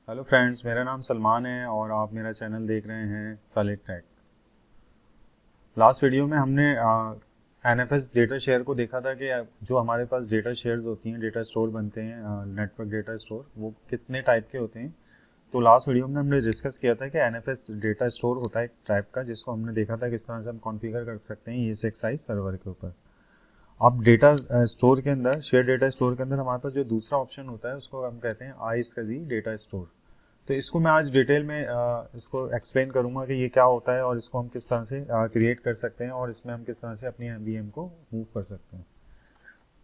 Hello friends, मेरा नाम सलमान है और आप मेरा चैनल देख रहे हैं सॉलिड टेक। लास्ट वीडियो में हमने एनएफएस डेटा शेयर को देखा था कि जो हमारे पास डेटा शेयर्स होती हैं, डेटा स्टोर बनते हैं, नेटवर्क डेटा स्टोर, वो कितने टाइप के होते हैं। तो लास्ट वीडियो में हमने डिस्कस किया था कि एनएफएस डेटा स्टोर होता है एक टाइप का, जिसको हमने देखा था किस तरह से हम कॉन्फ़िगर कर सकते हैं ESXi सर्वर के ऊपर। अब डेटा स्टोर के अंदर, शेयर डेटा स्टोर के अंदर हमारे पास जो दूसरा ऑप्शन होता है उसको हम कहते हैं iSCSI डेटा स्टोर। तो इसको मैं आज डिटेल में इसको एक्सप्लेन करूंगा कि ये क्या होता है और इसको हम किस तरह से क्रिएट कर सकते हैं और इसमें हम किस तरह से अपनी VM को मूव कर सकते हैं।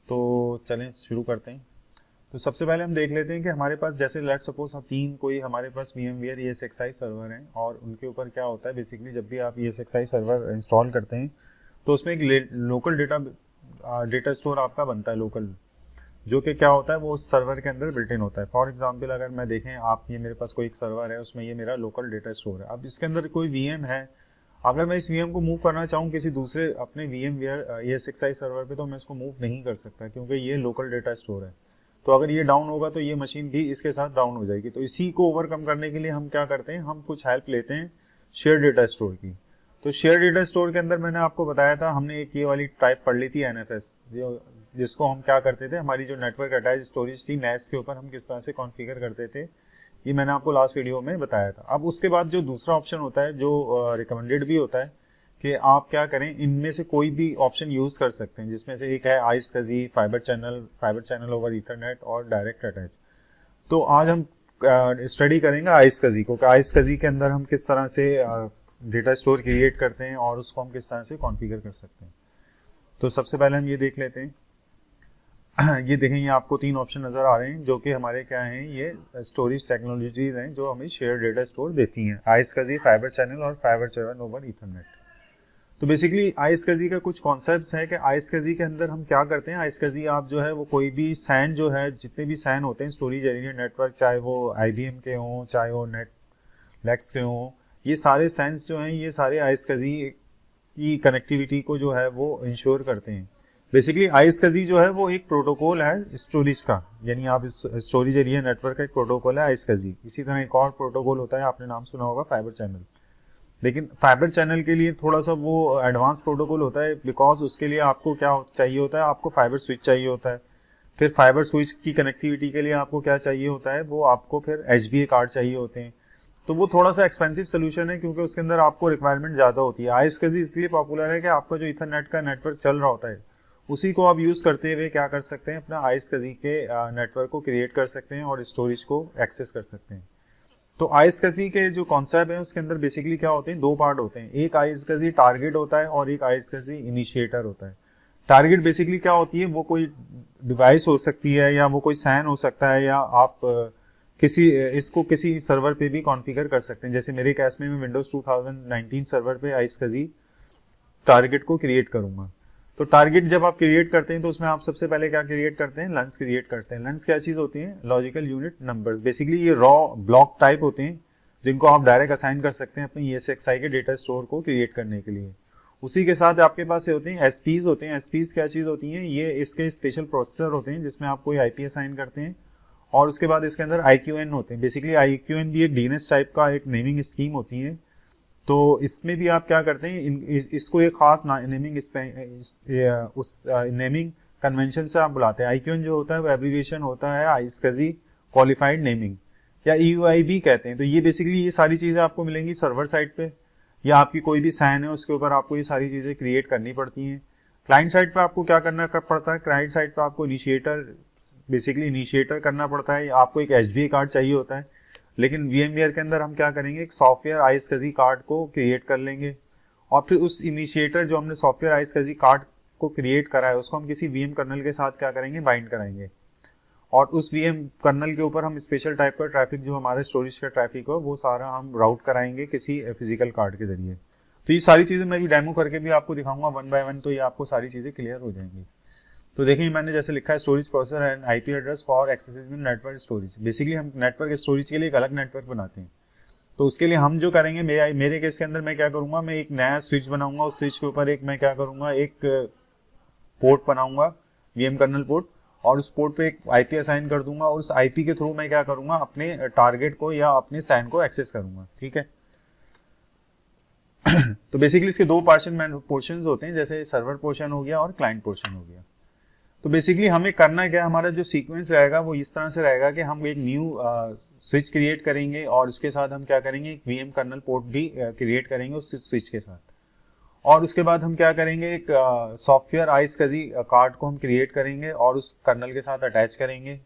तो चलें शुरू करते हैं। तो सबसे पहले हम देख लेते हैं कि हमारे पास, जैसे लेट सपोज तीन कोई हमारे पास VMware ESXi सर्वर हैं और उनके ऊपर क्या होता है, बेसिकली जब भी आप ESXi सर्वर इंस्टॉल करते हैं तो उसमें एक लोकल डेटा स्टोर आपका बनता है लोकल, जो कि क्या होता है वो उस सर्वर के अंदर बिल्ट इन होता है। फॉर एग्जांपल अगर मैं देखें आप, ये मेरे पास कोई एक सर्वर है, उसमें ये मेरा लोकल डेटा स्टोर है। अब इसके अंदर कोई VM है, अगर मैं इस VM को मूव करना चाहूँ किसी दूसरे अपने VMware ESXi सर्वर पे, तो मैं इसको मूव नहीं कर सकता क्योंकि ये लोकल डेटा स्टोर है। तो अगर ये डाउन होगा तो ये मशीन भी इसके साथ डाउन हो जाएगी। तो इसी को ओवरकम करने के लिए हम क्या करते हैं, हम कुछ हेल्प लेते हैं शेयर डेटा स्टोर की। तो शेयर डेटा स्टोर के अंदर मैंने आपको बताया था, हमने एक ये वाली टाइप पढ़ ली थी NFS, जिसको हम क्या करते थे, हमारी जो नेटवर्क अटैच स्टोरेज थी NAS के ऊपर हम किस तरह से कॉन्फ़िगर करते थे, ये मैंने आपको लास्ट वीडियो में बताया था। अब उसके बाद जो दूसरा ऑप्शन होता है, जो रिकमेंडेड भी होता है कि आप क्या करें, इनमें से कोई भी ऑप्शन यूज़ कर सकते हैं, जिसमें से एक है iSCSI, fibre channel over Ethernet और डायरेक्ट अटैच। तो आज हम स्टडी करेंगे iSCSI को, कि iSCSI के अंदर हम किस तरह से डेटा स्टोर क्रिएट करते हैं और उसको हम किस तरह से कॉन्फ़िगर कर सकते हैं। तो सबसे पहले हम ये देख लेते हैं। ये देखें, ये आपको तीन ऑप्शन नज़र आ रहे हैं जो कि हमारे क्या हैं, ये स्टोरेज टेक्नोलॉजीज हैं जो हमें शेयर डेटा स्टोर देती हैं, iSCSI, फाइबर चैनल और फाइबर चैनल ओवर ईथरनेट। तो बेसिकली iSCSI का कुछ कॉन्सेप्ट्स है कि iSCSI के अंदर हम क्या करते हैं। iSCSI आप जो है वो कोई भी सैन जो है, जितने भी सैन होते हैं स्टोरेज एरिया नेटवर्क, चाहे वो IBM के हों, चाहे वो नेटफ्लिक्स के हों, ये सारे सैन्स जो हैं ये सारे iSCSI की कनेक्टिविटी को जो है वो इंश्योर करते हैं। बेसिकली iSCSI जो है वो एक प्रोटोकॉल है स्टोरेज का, यानी आप इस स्टोरेज एरिया नेटवर्क का एक प्रोटोकॉल है iSCSI। इसी तरह एक और प्रोटोकॉल होता है, आपने नाम सुना होगा, फाइबर चैनल। लेकिन फाइबर चैनल के लिए थोड़ा सा वो एडवांस प्रोटोकॉल होता है, बिकॉज उसके लिए आपको क्या चाहिए होता है, आपको फाइबर स्विच चाहिए होता है। फिर फाइबर स्विच की कनेक्टिविटी के लिए आपको क्या चाहिए होता है, वो आपको फिर HBA कार्ड चाहिए होते हैं। तो वो थोड़ा सा एक्सपेंसिव सोल्यूशन है क्योंकि उसके अंदर आपको रिक्वायरमेंट ज़्यादा होती है। iSCSI इसलिए पॉपुलर है कि आपका जो ईथरनेट का नेटवर्क चल रहा होता है उसी को आप यूज़ करते हुए क्या कर सकते हैं, अपना iSCSI के नेटवर्क को क्रिएट कर सकते हैं और स्टोरेज को एक्सेस कर सकते हैं। तो iSCSI के जो कॉन्सेप्ट है उसके अंदर बेसिकली क्या होते हैं, दो पार्ट होते हैं। एक iSCSI टारगेट होता है और एक iSCSI इनिशिएटर होता है। टारगेट बेसिकली क्या होती है, वो कोई डिवाइस हो सकती है या वो कोई सैन हो सकता है, या आप इसको किसी सर्वर पे भी कॉन्फ़िगर कर सकते हैं। जैसे मेरे केस में मैं विंडोज़ 2019 सर्वर पे iSCSI टारगेट को क्रिएट करूंगा। तो टारगेट जब आप क्रिएट करते हैं तो उसमें आप सबसे पहले क्या क्रिएट करते हैं, लंस क्रिएट करते हैं। लंस क्या चीज़ होती है, लॉजिकल यूनिट नंबर्स। बेसिकली ये रॉ ब्लॉक टाइप होते हैं जिनको आप डायरेक्ट असाइन कर सकते हैं अपने ESXi के डेटा स्टोर को क्रिएट करने के लिए। उसी के साथ आपके पास होते हैं SPs होते हैं। SPs क्या चीज़ होती हैं, ये इसके स्पेशल प्रोसेसर होते हैं जिसमें आप कोई IP असाइन करते हैं, और उसके बाद इसके अंदर IQN होते हैं। बेसिकली IQN भी एक DNS टाइप का एक नेमिंग स्कीम होती है। तो इसमें भी आप क्या करते हैं, इसको एक खास नेमिंग उस नेमिंग कन्वेंशन से आप बुलाते हैं। IQN जो होता है वो एब्रीविएशन होता है iSCSI क्वालिफाइड नेमिंग, या EUI भी कहते हैं। तो ये बेसिकली ये सारी चीज़ें आपको मिलेंगी सर्वर साइड पे, या आपकी कोई भी सैन है उसके ऊपर आपको ये सारी चीज़ें क्रिएट करनी पड़ती हैं। क्लाइंट साइड पे आपको क्या करना पड़ता है, क्लाइंट साइड पे आपको बेसिकली इनिशिएटर करना पड़ता है। आपको एक HBA कार्ड चाहिए होता है, लेकिन VMware के अंदर हम क्या करेंगे, एक सॉफ्टवेयर iSCSI कार्ड को क्रिएट कर लेंगे और फिर उस इनिशिएटर जो हमने सॉफ्टवेयर iSCSI कार्ड को क्रिएट करा है उसको हम किसी VM कर्नल के साथ क्या करेंगे, बाइंड कराएंगे, और उस VM कर्नल के ऊपर हम स्पेशल टाइप का ट्रैफिक, जो हमारे स्टोरेज का ट्रैफिक हो, वो सारा हम राउट कराएंगे किसी फिजिकल कार्ड के जरिए। तो ये सारी चीज़ें मैं भी डेमो करके भी आपको दिखाऊंगा 1 by 1, तो ये आपको सारी चीज़ें क्लियर हो जाएंगी। तो देखिए मैंने जैसे लिखा है, storage processor and IP address for accessible network storage. Basically हम नेटवर्क स्टोरेज के लिए एक अलग नेटवर्क बनाते हैं। तो उसके लिए हम जो करेंगे, मेरे केस के अंदर मैं क्या करूंगा, मैं एक नया स्विच बनाऊंगा, उस स्विच के ऊपर मैं क्या करूंगा, एक पोर्ट बनाऊंगा VM कर्नल पोर्ट, और उस पोर्ट पे एक आईपी असाइन कर दूंगा और उस आईपी के थ्रू मैं क्या करूंगा, अपने टारगेट को या अपने सैन को एक्सेस करूंगा, ठीक है। तो बेसिकली इसके दो पोर्शंस होते हैं, जैसे सर्वर पोर्शन हो गया और क्लाइंट पोर्शन हो गया। तो बेसिकली हमें करना क्या, हमारा जो सीक्वेंस रहेगा वो इस तरह से रहेगा कि हम एक न्यू स्विच क्रिएट करेंगे और उसके साथ हम क्या करेंगे, एक वीएम कर्नल पोर्ट भी क्रिएट करेंगे उस स्विच के साथ। और उसके बाद हम क्या करेंगे, एक सॉफ्टवेयर iSCSI कार्ड को हम क्रिएट करेंगे और उस कर्नल के साथ अटैच करेंगे।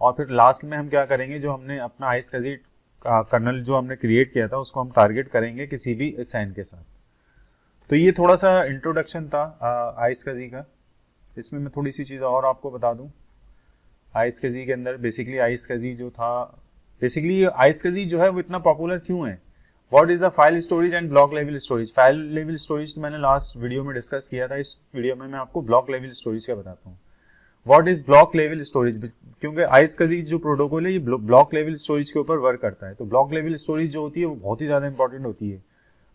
और फिर लास्ट में हम क्या करेंगे, जो हमने अपना iSCSI कर्नल जो हमने क्रिएट किया था उसको हम टारगेट करेंगे किसी भी सैन के साथ। तो ये थोड़ा सा इंट्रोडक्शन था iSCSI का। इसमें मैं थोड़ी सी चीज़ और आपको बता दूं। iSCSI के अंदर बेसिकली iSCSI जो था, बेसिकली iSCSI जो है वो इतना पॉपुलर क्यों है। What is the file storage and block level storage. File level storage तो मैंने लास्ट वीडियो में डिस्कस किया था, इस वीडियो में मैं आपको ब्लॉक लेवल स्टोरेज का बताता हूँ। What is block level storage, क्योंकि iSCSI जो प्रोटोकॉल है ये ब्लॉक लेवल स्टोरेज के ऊपर वर्क करता है। तो ब्लॉक लेवल स्टोरेज जो होती है वो बहुत ही ज़्यादा इंपॉर्टेंट होती है।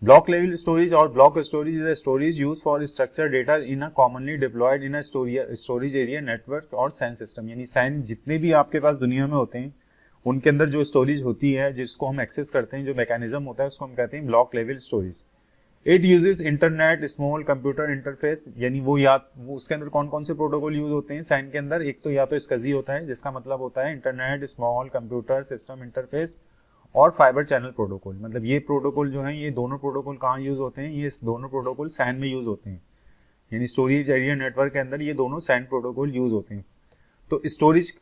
ब्लॉक लेवल स्टोरेज और block storage is a storage use for structure data in a commonly deployed in a storage area network और सैन सिस्टम। यानी सैन जितने भी आपके पास दुनिया में होते हैं उनके अंदर जो स्टोरेज होती है जिसको हम एक्सेस करते हैं, जो मैकेनिज्म होता है उसको हम कहते हैं block level storage. It uses internet small computer interface, यानी वो उसके अंदर कौन कौन से प्रोटोकॉल यूज होते हैं सैन के अंदर। एक तो या तो SCSI होता है जिसका मतलब होता है internet small computer system interface, और फाइबर चैनल प्रोटोकॉल। मतलब ये प्रोटोकॉल जो है, ये दोनों प्रोटोकॉल कहाँ यूज होते हैं, ये दोनों प्रोटोकॉल सैन में यूज होते हैं। यानी स्टोरेज एरिया नेटवर्क के अंदर ये दोनों सैन प्रोटोकॉल यूज होते हैं। तो स्टोरेज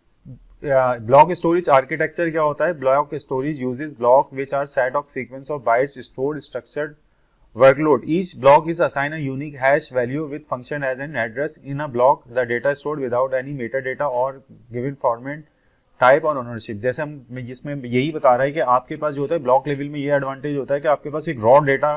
ब्लॉक स्टोरेज आर्किटेक्चर क्या होता है, block storage uses block which are set of sequence of bytes stored structured workload. Each block is assigned a unique hash value with function as an address. In a block, the data is stored without any metadata or given format, type और ownership. जैसे हम जिसमें यही बता रहा है कि आपके पास जो होता है ब्लॉक लेवल में ये एडवांटेज होता है कि आपके पास एक रॉ डेटा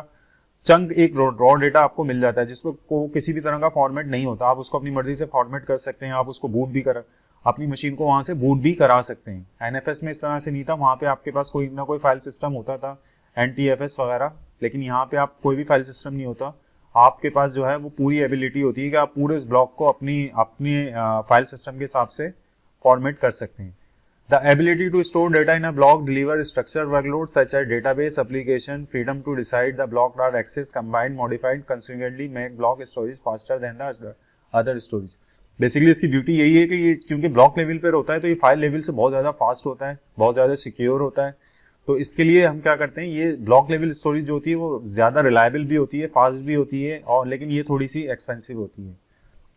चंक, एक रॉ डेटा आपको मिल जाता है जिसको को किसी भी तरह का फॉर्मेट नहीं होता। आप उसको अपनी मर्जी से फॉर्मेट कर सकते हैं, आप उसको बूट भी कर अपनी मशीन को वहां से बूट भी करा सकते हैं। NFS में इस तरह से नहीं था, वहां पे आपके पास कोई ना कोई फाइल सिस्टम होता था, NTFS वगैरह, लेकिन यहाँ पे आप कोई भी फाइल सिस्टम नहीं होता। आपके पास जो है वो पूरी एबिलिटी होती है कि आप पूरे इस ब्लॉक को अपनी फाइल सिस्टम के हिसाब से फॉर्मेट कर सकते हैं। The ability to store data in a block deliver structure workload such as database application freedom to decide the block are access combined modified consequently make block storage faster than the other storage. Basically इसकी beauty यही है कि ये क्योंकि block level पर होता है तो ये फाइल लेवल से बहुत ज़्यादा फास्ट होता है, बहुत ज़्यादा सिक्योर होता है। तो इसके लिए हम क्या करते हैं, ये ब्लॉक लेवल स्टोरेज जो होती है वो ज़्यादा रिलायबल भी होती है, फास्ट भी होती है, और लेकिन ये थोड़ी सी एक्सपेंसिव होती है।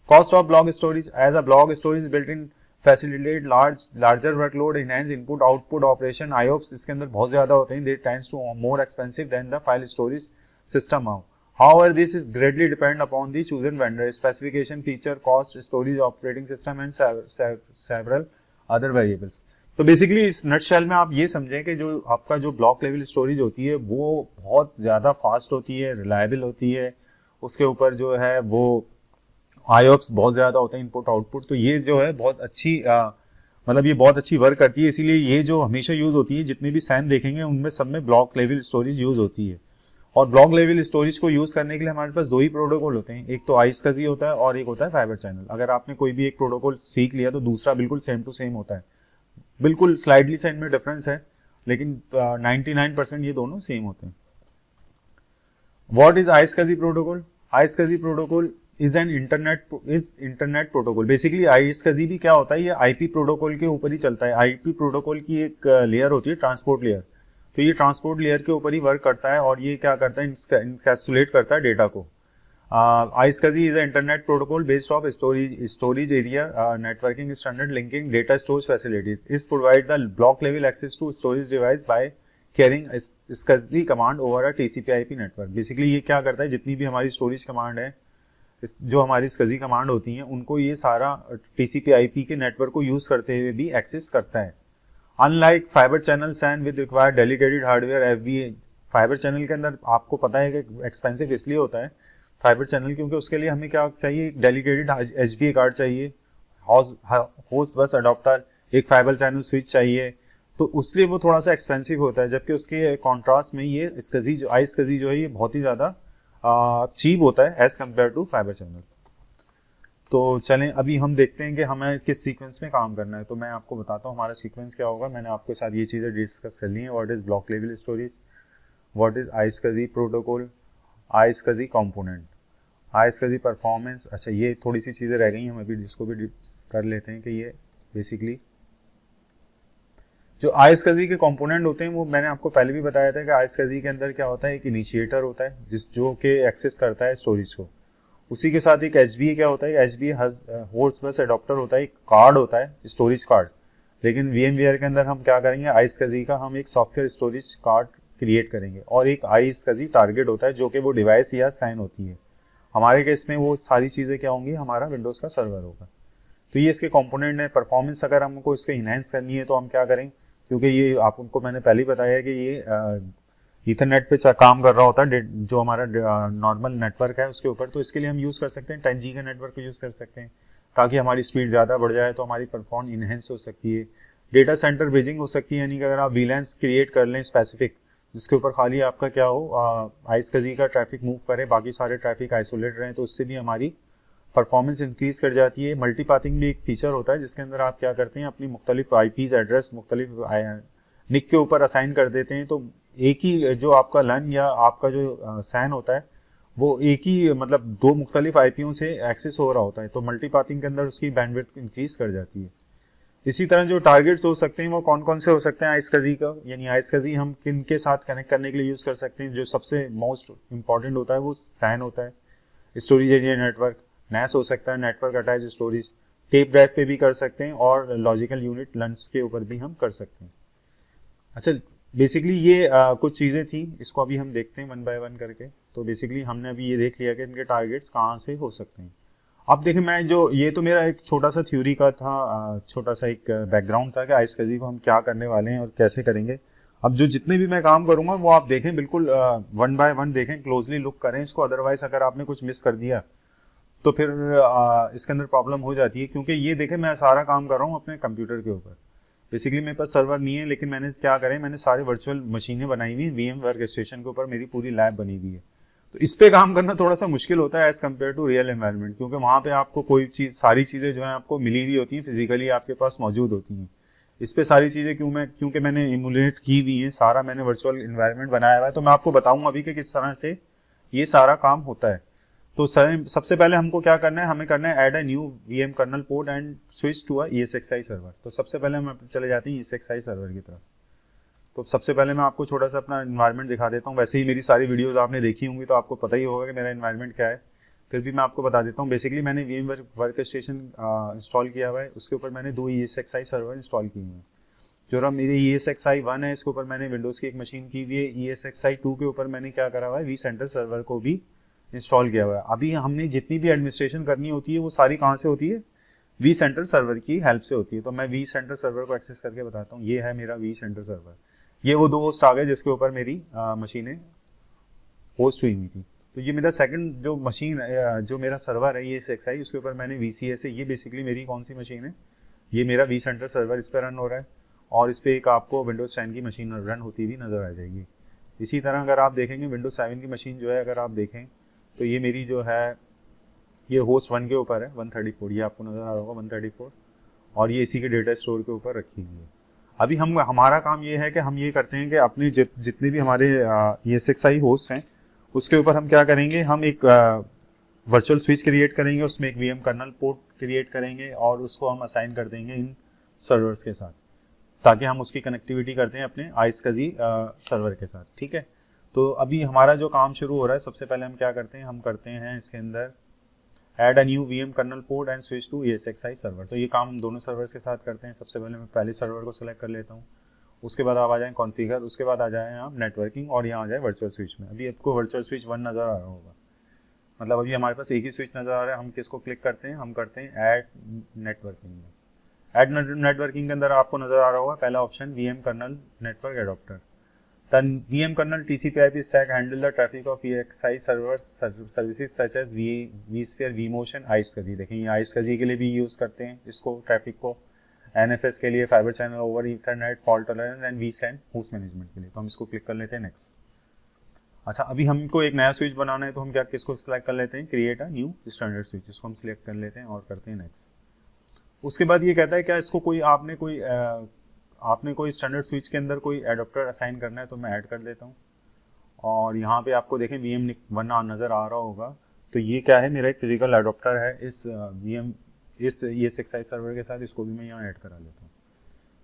Cost of block storage, as a block storage built in facilitate larger workload enhance input output operation. IOPS इसके अंदर बहुत ज़्यादा होते हैं, they tends to more expensive than the file storage system how. However, this is greatly depend upon the chosen vendor, specification, feature, cost, storage, operating system and several other variables. तो basically इस nutshell में आप ये समझें कि जो आपका जो ब्लॉक लेवल स्टोरेज होती है वो बहुत ज़्यादा फास्ट होती है, रिलायबल होती है, उसके ऊपर जो है वो IOPS बहुत ज़्यादा होते हैं, इनपुट आउटपुट। तो ये जो है बहुत अच्छी मतलब ये बहुत अच्छी वर्क करती है, इसीलिए ये जो हमेशा यूज़ होती है, जितने भी सैन देखेंगे उनमें सब में ब्लॉक लेवल स्टोरेज यूज़ होती है। और ब्लॉक लेवल स्टोरेज को यूज़ करने के लिए हमारे पास दो ही प्रोटोकॉल होते हैं, एक तो iSCSI होता है और एक होता है फाइबर चैनल। अगर आपने कोई भी एक प्रोटोकॉल सीख लिया तो दूसरा बिल्कुल सेम टू सेम होता है, बिल्कुल स्लाइडली सा इनमें डिफरेंस है, लेकिन 99% ये दोनों सेम होते हैं। What is iSCSI protocol? iSCSI protocol is internet protocol. Basically iSCSI भी क्या होता है, ये IP प्रोटोकॉल के ऊपर ही चलता है। IP प्रोटोकॉल की एक लेयर होती है ट्रांसपोर्ट लेयर, तो ये ट्रांसपोर्ट लेयर के ऊपर ही वर्क करता है और ये क्या करता है, इनकैप्सुलेट करता है डेटा को। iSCSI is an internet protocol based off storage area networking standard linking data storage facilities. It provides the block level access to storage device by carrying SCSI command over a TCP/IP network. Basically ये क्या करता है, जितनी भी हमारी storage command है, जो हमारी SCSI कमांड होती हैं, उनको ये सारा TCP/IP के नेटवर्क को यूज करते हुए भी एक्सेस करता है। Unlike fibre channel SAN with required dedicated hardware FBA, fibre channel के अंदर आपको पता है कि एक्सपेंसिव इसलिए होता है फाइबर चैनल क्योंकि उसके लिए हमें क्या चाहिए, एक डेडिकेटेड HBA कार्ड चाहिए, होस्ट बस अडॉप्टर, एक फाइबर चैनल स्विच चाहिए, तो उसलिए वो थोड़ा सा एक्सपेंसिव होता है। जबकि उसके कॉन्ट्रास्ट में ये iSCSI जो है ये बहुत ही ज़्यादा चीप होता है as compare to fibre channel. तो चलें अभी हम देखते हैं कि हमें किस सीक्वेंस में काम करना है। तो मैं आपको बताता हूँ हमारा सीक्वेंस क्या होगा। मैंने आपके साथ ये चीज़ें डिस्कस कर ली हैं। What is block level storage, what is iSCSI protocol, iSCSI component, iSCSI performance. अच्छा, ये थोड़ी सी चीज़ें रह गई, हम अभी जिसको भी कर लेते हैं कि ये बेसिकली जो iSCSI के कंपोनेंट होते हैं वो मैंने आपको पहले भी बताया था कि iSCSI के अंदर क्या होता है, एक इनिशिएटर होता है जो कि एक्सेस करता है स्टोरेज को। उसी के साथ एक HBA क्या होता है, HBA होस्ट बस एडॉप्टर होता है, एक कार्ड होता है स्टोरेज कार्ड। लेकिन VMware के अंदर हम क्या करेंगे, iSCSI का हम एक सॉफ्टवेयर स्टोरेज कार्ड क्रिएट करेंगे और एक iSCSI टारगेट होता है जो कि वो डिवाइस या साइन होती है। हमारे केस में वो सारी चीज़ें क्या होंगी, हमारा विंडोज़ का सर्वर होगा। तो ये इसके कंपोनेंट है। परफॉर्मेंस अगर हमको इसको इनहेंस करनी है तो हम क्या करें, क्योंकि ये आपको मैंने पहले ही बताया है कि ये ईथरनेट पे काम कर रहा होता है जो हमारा नॉर्मल नेटवर्क है उसके ऊपर। तो इसके लिए हम यूज़ कर सकते हैं 10G का नेटवर्क यूज़ कर सकते हैं ताकि हमारी स्पीड ज़्यादा बढ़ जाए, तो हमारी परफॉर्मेंस इनहेंस हो सकती है। डेटा सेंटर ब्रिजिंग हो सकती है, यानी कि अगर आप VLANs क्रिएट कर लें स्पेसिफिक, जिसके ऊपर खाली आपका क्या हो iSCSI का ट्रैफिक मूव करे, बाकी सारे ट्रैफिक आइसोलेट रहें, तो उससे भी हमारी परफॉर्मेंस इंक्रीज कर जाती है। मल्टीपाथिंग भी एक फीचर होता है जिसके अंदर आप क्या करते हैं, अपनी मुख्तलिफ IPs एड्रेस मुख्तलिफ निक के ऊपर असाइन कर देते हैं। तो एक ही जो आपका लन या आपका जो सैन होता है वो एक ही मतलब दो मुख्तलिफ IPयों से एक्सेस हो रहा होता है, तो मल्टीपाथिंग के अंदर उसकी बैंडविड्थ इंक्रीज कर जाती है। इसी तरह जो टारगेट्स हो सकते हैं वो कौन कौन से हो सकते हैं iSCSI का, यानी iSCSI हम किन के साथ कनेक्ट करने के लिए यूज़ कर सकते हैं। जो सबसे मोस्ट इंपॉर्टेंट होता है वो सैन होता है, स्टोरेज एरिया नेटवर्क। NAS हो सकता है, network attach storage. Tape drive पे भी कर सकते हैं और लॉजिकल यूनिट लंच के ऊपर भी हम कर सकते हैं। अच्छा, बेसिकली ये कुछ चीज़ें थी, इसको अभी हम देखते हैं वन बाय वन करके। तो बेसिकली हमने अभी ये देख लिया कि इनके टारगेट्स कहाँ से हो सकते हैं। अब देखें, मैं जो ये तो मेरा एक छोटा सा थ्योरी का था, छोटा सा एक बैकग्राउंड था कि iSCSI को हम क्या करने वाले हैं और कैसे करेंगे। अब जो जितने भी मैं काम करूँगा वो आप देखें, बिल्कुल वन बाय वन देखें, क्लोजली लुक करें इसको। अदरवाइज अगर आपने कुछ मिस कर दिया तो फिर इसके अंदर प्रॉब्लम हो जाती है, क्योंकि ये देखें मैं सारा काम कर रहा हूँ अपने कंप्यूटर के ऊपर। बेसिकली मेरे पास सर्वर नहीं है, लेकिन मैंने क्या करें, मैंने सारे वर्चुअल मशीनें बनाई हुई, VM वर्क स्टेशन के ऊपर मेरी पूरी लैब बनी हुई है। तो इस पे काम करना थोड़ा सा मुश्किल होता है as compare to real environment, क्योंकि वहाँ पे आपको कोई चीज़, सारी चीज़ें जो है आपको मिली हुई होती हैं, फिजिकली आपके पास मौजूद होती हैं। इस पे सारी चीज़ें क्योंकि मैंने इमुलेट की हुई है, सारा मैंने वर्चुअल इन्वायरमेंट बनाया हुआ है। तो मैं आपको बताऊँ अभी कि किस तरह से ये सारा काम होता है। तो सबसे पहले हमको क्या करना है, हमें करना है add a new VM kernel port and switch to a ESXi server. तो सबसे पहले हम चले जाते हैं ESXi सर्वर की तरफ। तो सबसे पहले मैं आपको छोटा सा अपना इन्वायरमेंट दिखा देता हूँ। वैसे ही मेरी सारी वीडियोस आपने देखी होंगी तो आपको पता ही होगा कि मेरा इन्वायरमेंट क्या है, फिर भी मैं आपको बता देता हूँ। बेसिकली मैंने VM वर्क स्टेशन इंस्टॉल किया हुआ है, उसके ऊपर मैंने 2 ESXi सर्वर इंस्टॉल किए हैं। जो मेरी ESXi 1 है, इसके ऊपर मैंने विंडोज़ की एक मशीन की हुई है। ESXi 2 के ऊपर मैंने क्या करा हुआ है, vCenter सर्वर को भी इंस्टॉल किया हुआ है। अभी हमने जितनी भी एडमिनिस्ट्रेशन करनी होती है वो सारी कहाँ से होती है, vCenter सर्वर की हेल्प से होती है। तो मैं vCenter सर्वर को एक्सेस करके बताता हूँ। ये है मेरा vCenter सर्वर, ये वो 2 होस्ट आ गए जिसके ऊपर मेरी मशीनें होस्ट हुई थी। तो ये मेरा सेकंड जो मशीन जो मेरा सर्वर है, ये ESXi, उसके ऊपर मैंने VCS है। ये बेसिकली मेरी कौन सी मशीन है, ये मेरा vCenter सर्वर इस पर रन हो रहा है, और इस पर एक आपको विंडोज 10 की मशीन रन होती हुई नज़र आ जाएगी। इसी तरह अगर आप देखेंगे विंडोज 7 की मशीन जो है, अगर आप देखें तो ये मेरी जो है, ये होस्ट 1 के ऊपर है 134, ये आपको नज़र आ रहा होगा 134, और ये इसी के डेटा स्टोर के ऊपर रखी हुई है। अभी हमारा काम ये है कि हम ये करते हैं कि अपनी जितने भी हमारे ESXi होस्ट हैं उसके ऊपर हम क्या करेंगे, हम एक वर्चुअल स्विच क्रिएट करेंगे, उसमें एक VM कर्नल पोर्ट क्रिएट करेंगे और उसको हम असाइन कर देंगे इन सर्वर्स के साथ, ताकि हम उसकी कनेक्टिविटी करते हैं अपने iSCSI सर्वर के साथ। ठीक है, तो अभी हमारा जो काम शुरू हो रहा है, सबसे पहले हम क्या करते हैं, हम करते हैं इसके अंदर add a new VM kernel port and switch to ESXi server. तो ये काम हम दोनों सर्वर्स के साथ करते हैं। सबसे पहले मैं पहले सर्वर को सिलेक्ट कर लेता हूँ, उसके बाद आप आ जाएँ कॉन्फ़िगर, उसके बाद आ जाएँ आप नेटवर्किंग, और यहाँ आ जाए वर्चुअल स्विच में। अभी आपको वर्चुअल स्विच 1 नज़र आ रहा होगा, मतलब अभी हमारे पास एक ही स्विच नज़र आ रहा है। हम किसको क्लिक करते हैं, हम करते हैं ऐड नेटवर्किंग में। ऐड नेटवर्किंग के अंदर आपको नज़र आ रहा होगा पहला option VM kernel network adapter. Then VM kernel TCP/IP stack handle the traffic of ESXi server services such as vSphere, vMotion, iSCSI। देखें ये iSCSI के लिए भी यूज़ करते हैं इसको, ट्रैफिक को। NFS के लिए fibre channel over Ethernet, fault tolerance, and vSAN host management के लिए। तो हम इसको क्लिक कर लेते हैं नेक्स्ट। अच्छा, अभी हमको एक नया स्विच बनाना है तो हम क्या किसको सिलेक्ट कर लेते हैं, create a new standard switch, इसको हम सिलेक्ट कर लेते हैं और करते हैं नेक्स्ट। उसके बाद ये कहता है क्या इसको कोई आपने कोई स्टैंडर्ड स्विच के अंदर कोई एडाप्टर असाइन करना है, तो मैं ऐड कर देता हूँ। और यहाँ पे आपको देखें VM1 नज़र आ रहा होगा, तो ये क्या है, मेरा एक फिजिकल एडाप्टर है इस इस ESXi सर्वर के साथ, इसको भी मैं यहाँ ऐड करा लेता हूँ।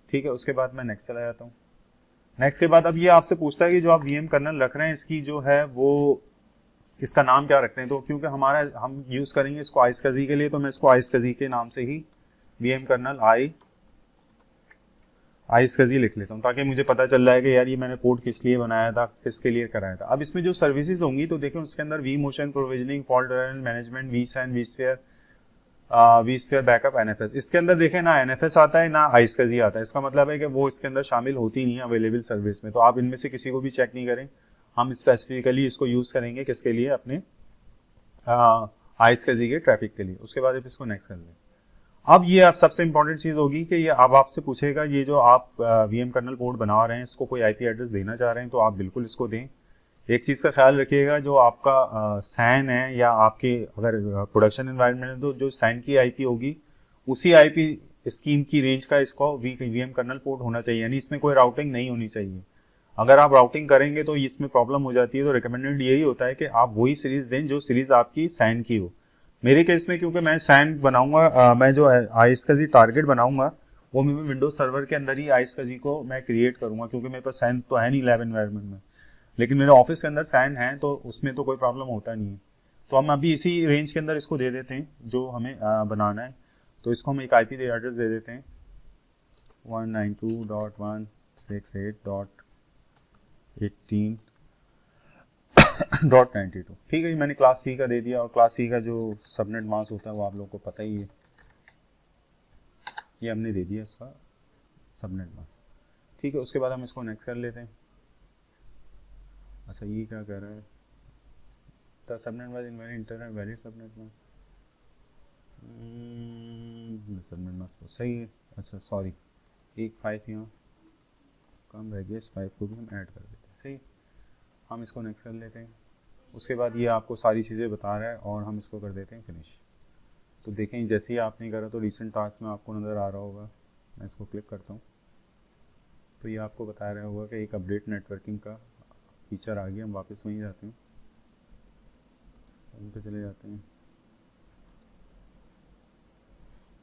ठीक है, उसके बाद मैं नेक्स्ट चला जाता हूँ। नेक्स्ट के बाद अब ये आपसे पूछता है कि जो आप VM कर्नल रख रहे हैं इसकी जो है वो इसका नाम क्या रखते हैं, तो क्योंकि हम यूज़ करेंगे इसको आइसकजी के लिए, तो मैं इसको आइसकजी के नाम से ही VM कर्नल आइसकजी लिख लेता हूँ, ताकि मुझे पता चल रहा है कि यार ये मैंने पोर्ट किस लिए बनाया था, किसके लिए कराया था। अब इसमें जो सर्विसेज होंगी तो देखें उसके अंदर vMotion provisioning, fault management, vSAN, vSphere backup, NFS। इसके अंदर देखें ना NFS आता है ना आइसकजी आता है, इसका मतलब है कि वो इसके अंदर शामिल होती नहीं है अवेलेबल सर्विस में, तो आप इनमें से किसी को भी चेक नहीं करें। हम स्पेसिफिकली इसको यूज़ करेंगे किसके लिए, अपने आइसकजी के ट्रैफिक के लिए। उसके बाद इसको नेक्स्ट कर लें। अब ये आप सबसे इंपॉर्टेंट चीज़ होगी कि ये अब आपसे पूछेगा ये जो आप VM कर्नल पोर्ट बना रहे हैं इसको कोई IP एड्रेस देना चाह रहे हैं, तो आप बिल्कुल इसको दें। एक चीज़ का ख्याल रखिएगा, जो आपका SAN है या आपके अगर प्रोडक्शन एनवायरनमेंट है तो जो SAN की IP होगी उसी IP स्कीम की रेंज का इसको VM कर्नल पोर्ट होना चाहिए, यानी इसमें कोई राउटिंग नहीं होनी चाहिए। अगर आप राउटिंग करेंगे तो इसमें प्रॉब्लम हो जाती है, तो रिकमेंडेड यही होता है कि आप वही सीरीज दें जो सीरीज आपकी SAN की हो। मेरे केस में क्योंकि मैं SAN बनाऊंगा, मैं जो आइसकजी टारगेट बनाऊंगा वो मैं विंडोज सर्वर के अंदर ही आइसकजी को मैं क्रिएट करूंगा, क्योंकि मेरे पास SAN तो है नहीं लैब एनवायरनमेंट में, लेकिन मेरे ऑफिस के अंदर SAN है तो उसमें तो कोई प्रॉब्लम होता नहीं है। तो हम अभी इसी रेंज के अंदर इसको दे देते हैं जो हमें बनाना है। तो इसको हम एक IP एड्रेस दे देते हैं 192.168.18.92। ठीक है, मैंने क्लास C का दे दिया, और क्लास C का जो सबनेट मास्क होता है वो आप लोगों को पता ही है, ये हमने दे दिया इसका सबनेट मास्क। ठीक है, उसके बाद हम इसको नेक्स्ट कर लेते हैं। अच्छा, ये क्या कह रहा है, the subnet was invalid internet valid subnet mask, subnet mask तो सही है। अच्छा सॉरी, एक 5 यहाँ कम रह गया, इस 5 को भी हम ऐड कर देते हैं। सही, हम इसको नेक्स्ट कर लेते हैं। उसके बाद ये आपको सारी चीज़ें बता रहा है और हम इसको कर देते हैं फिनिश। तो देखें जैसे ही आपने करा तो रिसेंट टास्क में आपको नज़र आ रहा होगा, मैं इसको क्लिक करता हूँ तो ये आपको बता रहा होगा कि एक अपडेट नेटवर्किंग का फीचर आ गया। हम वापस वहीं जाते हैं, वहीं पे चले जाते हैं।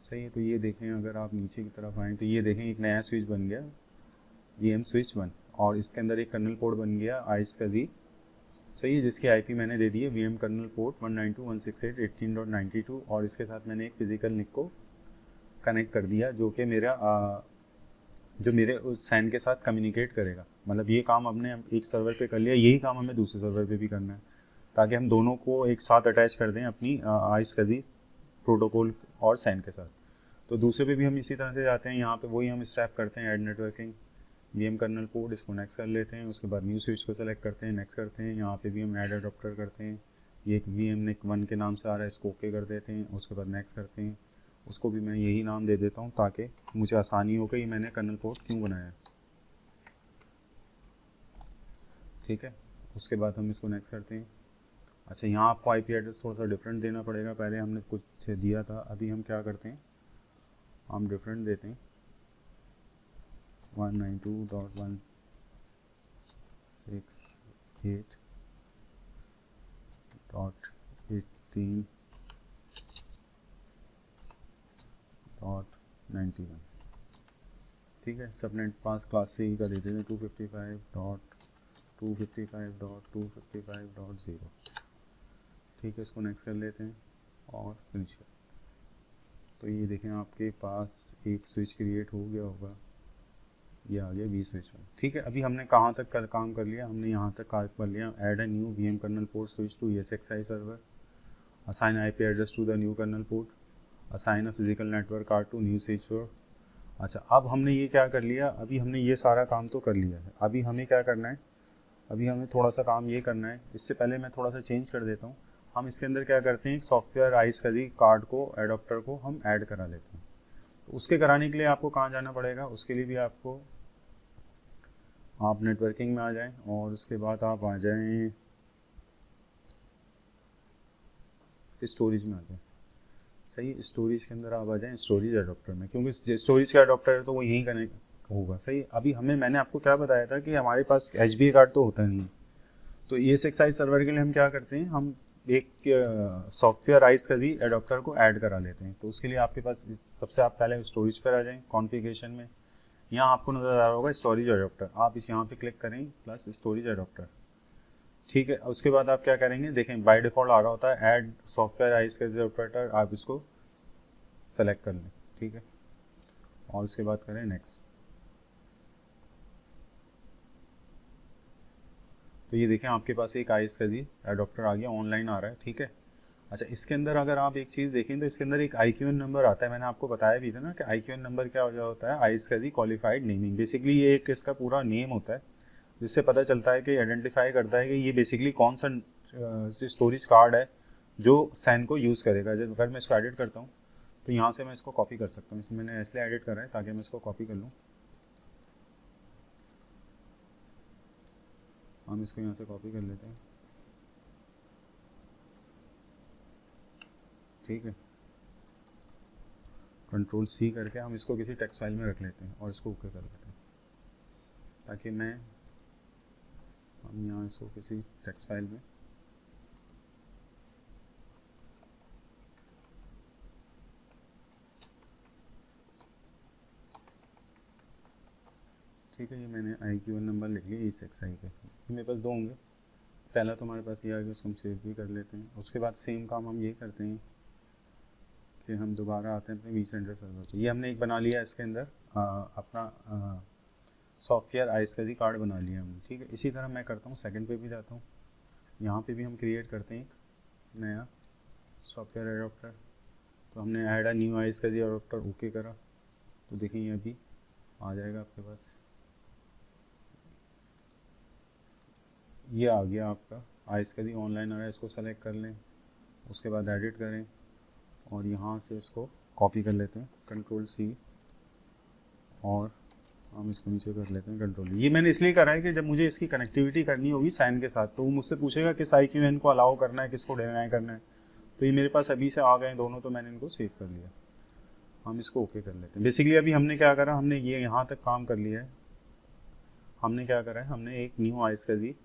सही है, तो ये देखें अगर आप नीचे की तरफ आएँ तो ये देखें एक नया स्विच बन गया VM स्विच 1, और इसके अंदर एक कर्नल पोर्ट बन गया आइसकजी। सही है, जिसकी IP मैंने दे दी है VM कर्नल पोर्ट 192.168.18.92, और इसके साथ मैंने एक फिजिकल निक को कनेक्ट कर दिया जो कि जो मेरे उस SAN के साथ कम्युनिकेट करेगा। मतलब ये काम हमने एक सर्वर पे कर लिया, यही काम हमें दूसरे सर्वर पे भी करना है, ताकि हम दोनों को एक साथ अटैच कर दें अपनी आइसकजी प्रोटोकॉल और SAN के साथ। तो दूसरे पे भी हम इसी तरह से जाते हैं, यहाँ पे वही हम स्टेप करते हैं, add networking, VM kernel port, इसको नेक्स्ट कर लेते हैं। उसके बाद न्यू स्विच को सेलेक्ट करते हैं, नेक्स्ट करते हैं। यहाँ पे भी हम ऐड अडॉप्टर करते हैं, ये एक VM NIC 1 के नाम से आ रहा है, इसको ओके कर देते हैं। उसके बाद नेक्स्ट करते हैं, उसको भी मैं यही नाम दे देता हूँ ताकि मुझे आसानी हो कि मैंने कर्नल पोर्ट क्यों बनाया। ठीक है, उसके बाद हम इसको नेक्स्ट करते हैं। अच्छा, यहाँ आपको IP एड्रेस थोड़ा सा डिफरेंट देना पड़ेगा, पहले हमने कुछ दिया था, अभी हम क्या करते हैं, हम डिफरेंट देते हैं 192.168.18.91। ठीक है, सबनेट पास क्लास से ही का दे देते हैं 255.255.255.0। ठीक है, इसको नेक्स्ट कर लेते हैं और फिनिश कर। तो ये देखें आपके पास एक स्विच क्रिएट हो गया होगा, ये आ गया V स्विच 1। ठीक है, अभी हमने कहाँ तक काम कर लिया, हमने यहाँ तक काम कर लिया, add a new VM kernel port switch to ESXi server, assign IP address to the new kernel port, assign a physical network card to new switch port. अच्छा, अब हमने ये क्या कर लिया, अभी हमने ये सारा काम तो कर लिया है, अभी हमें क्या करना है, अभी हमें थोड़ा सा काम ये करना है। इससे पहले मैं थोड़ा सा चेंज कर देता हूँ, हम इसके अंदर क्या करते हैं, सॉफ्टवेयर आइसकजी कार्ड को, एडॉप्टर को हम ऐड करा लेते हैं। तो उसके कराने के लिए आपको कहाँ जाना पड़ेगा, उसके लिए भी आपको, आप नेटवर्किंग में आ जाएं और उसके बाद आप आ जाएं स्टोरेज में आ जाए। सही, स्टोरेज के अंदर आप आ जाएँ स्टोरेज अडोप्टर में, क्योंकि स्टोरेज का अडोप्टर है तो वो यहीं कनेक्ट होगा। सही, अभी मैंने आपको क्या बताया था कि हमारे पास HBA कार्ड तो होता नहीं, तो ESXi सर्वर के लिए हम क्या करते हैं, हम एक सॉफ्टवेयर आइसकजी एडोप्टर को ऐड करा लेते हैं। तो उसके लिए आपके पास सबसे आप पहले स्टोरेज पर आ जाएं, कॉन्फ़िगरेशन में यहाँ आपको नज़र आ रहा होगा स्टोरेज एडोप्टर, आप इस यहाँ पे क्लिक करें प्लस स्टोरेज एडोप्टर। ठीक है, उसके बाद आप क्या करेंगे, देखें बाय डिफ़ॉल्ट आ रहा होता है ऐड सॉफ्टवेयर आइसकजी एडोप्टर, आप इसको सेलेक्ट कर लें। ठीक है, और उसके बाद करें नेक्स्ट। तो ये देखें आपके पास एक आइसकजी एडोप्टर आ गया, ऑनलाइन आ रहा है। ठीक है, अच्छा इसके अंदर अगर आप एक चीज़ देखें तो इसके अंदर एक IQN नंबर आता है, मैंने आपको बताया भी था ना कि IQN नंबर क्या होता है, आइसकजी क्वालिफाइड नेमिंग। बेसिकली ये एक इसका पूरा नेम होता है जिससे पता चलता है कि आइडेंटिफाई करता है कि ये बेसिकली कौन सा स्टोरेज कार्ड है जो सैन को यूज़ करेगा। जब अगर मैं इसको एडिट करता हूँ तो यहाँ से मैं इसको कॉपी कर सकता हूँ, इसमें मैंने इसलिए एडिट करा है ताकि मैं इसको कॉपी कर लूँ। हम इसको यहाँ से कॉपी कर लेते हैं। ठीक है, Ctrl+C करके हम इसको किसी टेक्स्ट फाइल में रख लेते हैं और इसको ओके कर लेते हैं, ताकि हम यहाँ इसको किसी टेक्स्ट फाइल में ठीक है, ये मैंने IQN नंबर लिख लिया ESXi के, ये मेरे पास 2 होंगे। पहला तो हमारे पास ये आ गया, उसको हम सेव भी कर लेते हैं। उसके बाद सेम काम हम ये करते हैं कि हम दोबारा आते हैं अपने vCenter सर्वर पे। ये हमने एक बना लिया इसके अंदर अपना सॉफ्टवेयर आइसकजी कार्ड बना लिया हमने। ठीक है, इसी तरह मैं करता हूँ, सेकंड पे भी जाता हूँ, यहाँ पे भी हम क्रिएट करते हैं एक नया सॉफ्टवेयर एडोप्टर। तो हमने add a new iSCSI adapter okay करा, तो देखिए ये अभी आ जाएगा आपके पास, ये आ गया आपका आइसकजी ऑनलाइन आ रहा है। इसको सेलेक्ट कर लें, उसके बाद एडिट करें और यहाँ से इसको कॉपी कर लेते हैं Ctrl+C, और हम इसको नीचे कर लेते हैं Ctrl+V। ये मैंने इसलिए करा है कि जब मुझे इसकी कनेक्टिविटी करनी होगी सैन के साथ तो वो मुझसे पूछेगा किस IQN को अलाउ करना है, किसको डिनाई करना है। तो ये मेरे पास अभी से आ गए दोनों, तो मैंने इनको सेव कर लिया। हम इसको ओके कर लेते हैं। बेसिकली अभी हमने क्या करा, हमने ये यहाँ तक काम कर लिया है। हमने क्या करा है, हमने एक न्यू आइसकजी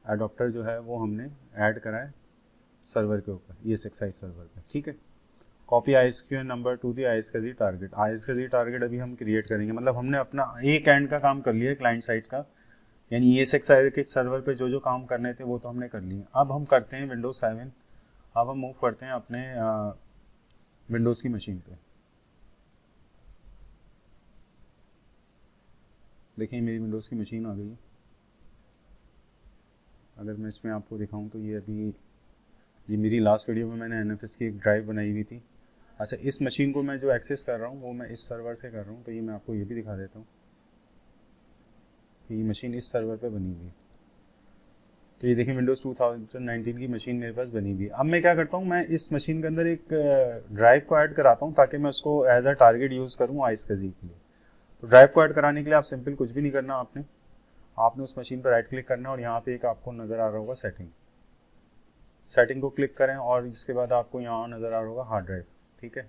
एडोप्टर जो है वो हमने ऐड करा है सर्वर के ऊपर, ESXi सर्वर पे। ठीक है, copy ISQN number to the iSCSI target. ISCSI target अभी हम क्रिएट करेंगे, मतलब हमने अपना एक एंड का काम कर लिया क्लाइंट साइड का, यानी ESXi के सर्वर पे जो जो काम करने थे वो तो हमने कर लिए। अब हम करते हैं Windows 7, अब हम मूव करते हैं अपने विंडोज़ की मशीन पे। देखिए मेरी विंडोज़ की मशीन आ गई है। अगर मैं इसमें आपको दिखाऊं तो ये मेरी लास्ट वीडियो में मैंने NFS की एक ड्राइव बनाई हुई थी। अच्छा, इस मशीन को मैं जो एक्सेस कर रहा हूँ वो मैं इस सर्वर से कर रहा हूँ, तो ये मैं आपको ये भी दिखा देता हूँ कि ये मशीन इस सर्वर पे बनी हुई है। तो ये देखिए विंडोज़ 2019 की मशीन मेरे पास बनी हुई है। अब मैं क्या करता हूँ, मैं इस मशीन के अंदर एक ड्राइव को ऐड कराता हूँ ताकि मैं उसको एज अ टारगेट यूज़ करूँ आइसकजी के लिए। तो ड्राइव को ऐड कराने के लिए आप सिंपल कुछ भी नहीं करना, आपने उस मशीन पर राइट क्लिक करना और यहाँ पे एक आपको नज़र आ रहा होगा सेटिंग को क्लिक करें और इसके बाद आपको यहाँ नज़र आ रहा होगा हार्ड ड्राइव। ठीक है,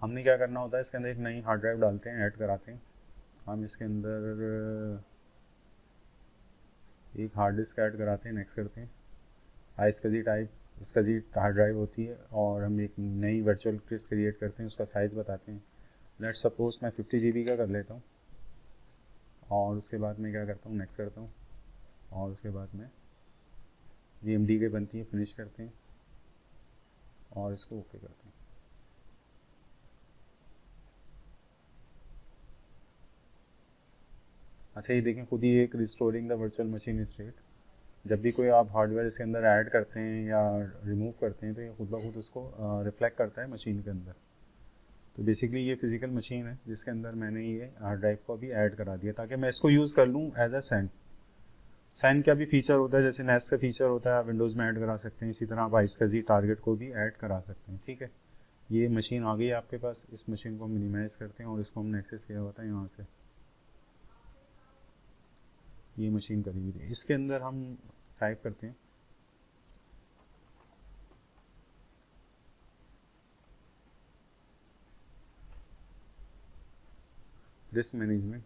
हमने क्या करना होता है, इसके अंदर एक नई हार्ड ड्राइव डालते हैं, ऐड कराते हैं। हम इसके अंदर एक हार्ड डिस्क ऐड कराते हैं, नेक्स्ट करते हैं। आइसकजी टाइप इसकजी हार्ड ड्राइव होती है और हम एक नई वर्चुअल डिस्क क्रिएट करते हैं, उसका साइज़ बताते हैं। लेट्स सपोज मैं 50 GB का कर लेता हूँ और उसके बाद मैं क्या करता हूँ, नेक्स्ट करता हूँ और उसके बाद में VMD के बनती है, फिनिश करते हैं और इसको ओके करते हैं। अच्छा, ये देखें खुद ही एक restoring the virtual machine state. जब भी कोई आप हार्डवेयर इसके अंदर ऐड करते हैं या रिमूव करते हैं तो ये खुद ब खुद उसको रिफ्लेक्ट करता है मशीन के अंदर। तो बेसिकली ये फिजिकल मशीन है जिसके अंदर मैंने ये हार्ड ड्राइव को भी ऐड करा दिया ताकि मैं इसको यूज़ कर लूँ एज अ सैन का भी फीचर होता है, जैसे नेस्ट का फीचर होता है, आप विंडोज़ में ऐड करा सकते हैं, इसी तरह आप आइसकजी टारगेट को भी ऐड करा सकते हैं। ठीक है, ये मशीन आ गई है आपके पास। इस मशीन को हम मिनिमाइज़ करते हैं और इसको हमने एक्सेस किया हुआ था यहाँ से, ये मशीन करी हुई थी। इसके अंदर हम टाइप करते हैं डिस्क मैनेजमेंट,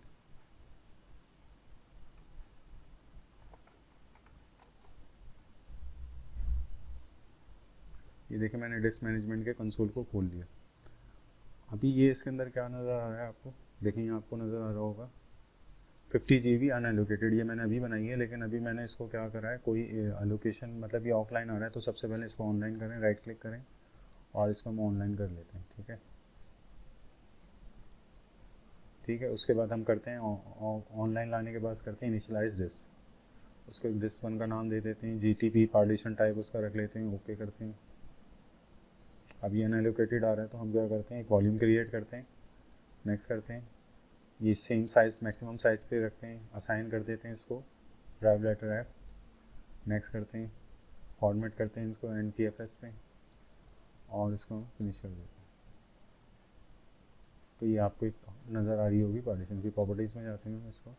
ये देखिए मैंने डिस्क मैनेजमेंट के कंसोल को खोल लिया। अभी ये इसके अंदर क्या नज़र आ रहा है आपको, देखिए यहाँ आपको नज़र आ रहा होगा 50 GB अनएलोकेटेड, ये मैंने अभी बनाई है, लेकिन अभी मैंने इसको क्या करा है, कोई एलोकेशन मतलब ये ऑफलाइन आ रहा है, तो सबसे पहले इसको ऑनलाइन करें, राइट क्लिक करें और इसको हम ऑनलाइन कर लेते हैं। ठीक है, ठीक है। उसके बाद हम करते हैं ऑनलाइन लाने के बाद करते हैं इनिशियलाइज डिस्क, उसके डिस्क 1 का नाम दे देते हैं, GTP पार्टीशन टाइप उसका रख लेते हैं, ओके करते हैं। अब ये अनएलोकेटेड आ रहा है तो हम क्या करते हैं, एक वॉल्यूम क्रिएट करते हैं, नेक्स्ट करते हैं, ये सेम साइज़ मैक्सिमम साइज़ पे रखते हैं, असाइन कर देते हैं इसको ड्राइव लेटर ऐप, नेक्स्ट करते हैं, फॉर्मेट करते हैं इसको NTFS पे और इसको फिनिश कर देते हैं। तो ये आपको एक नज़र आ रही होगी पार्टीशन की। प्रॉपर्टीज़ में जाते हैं इसको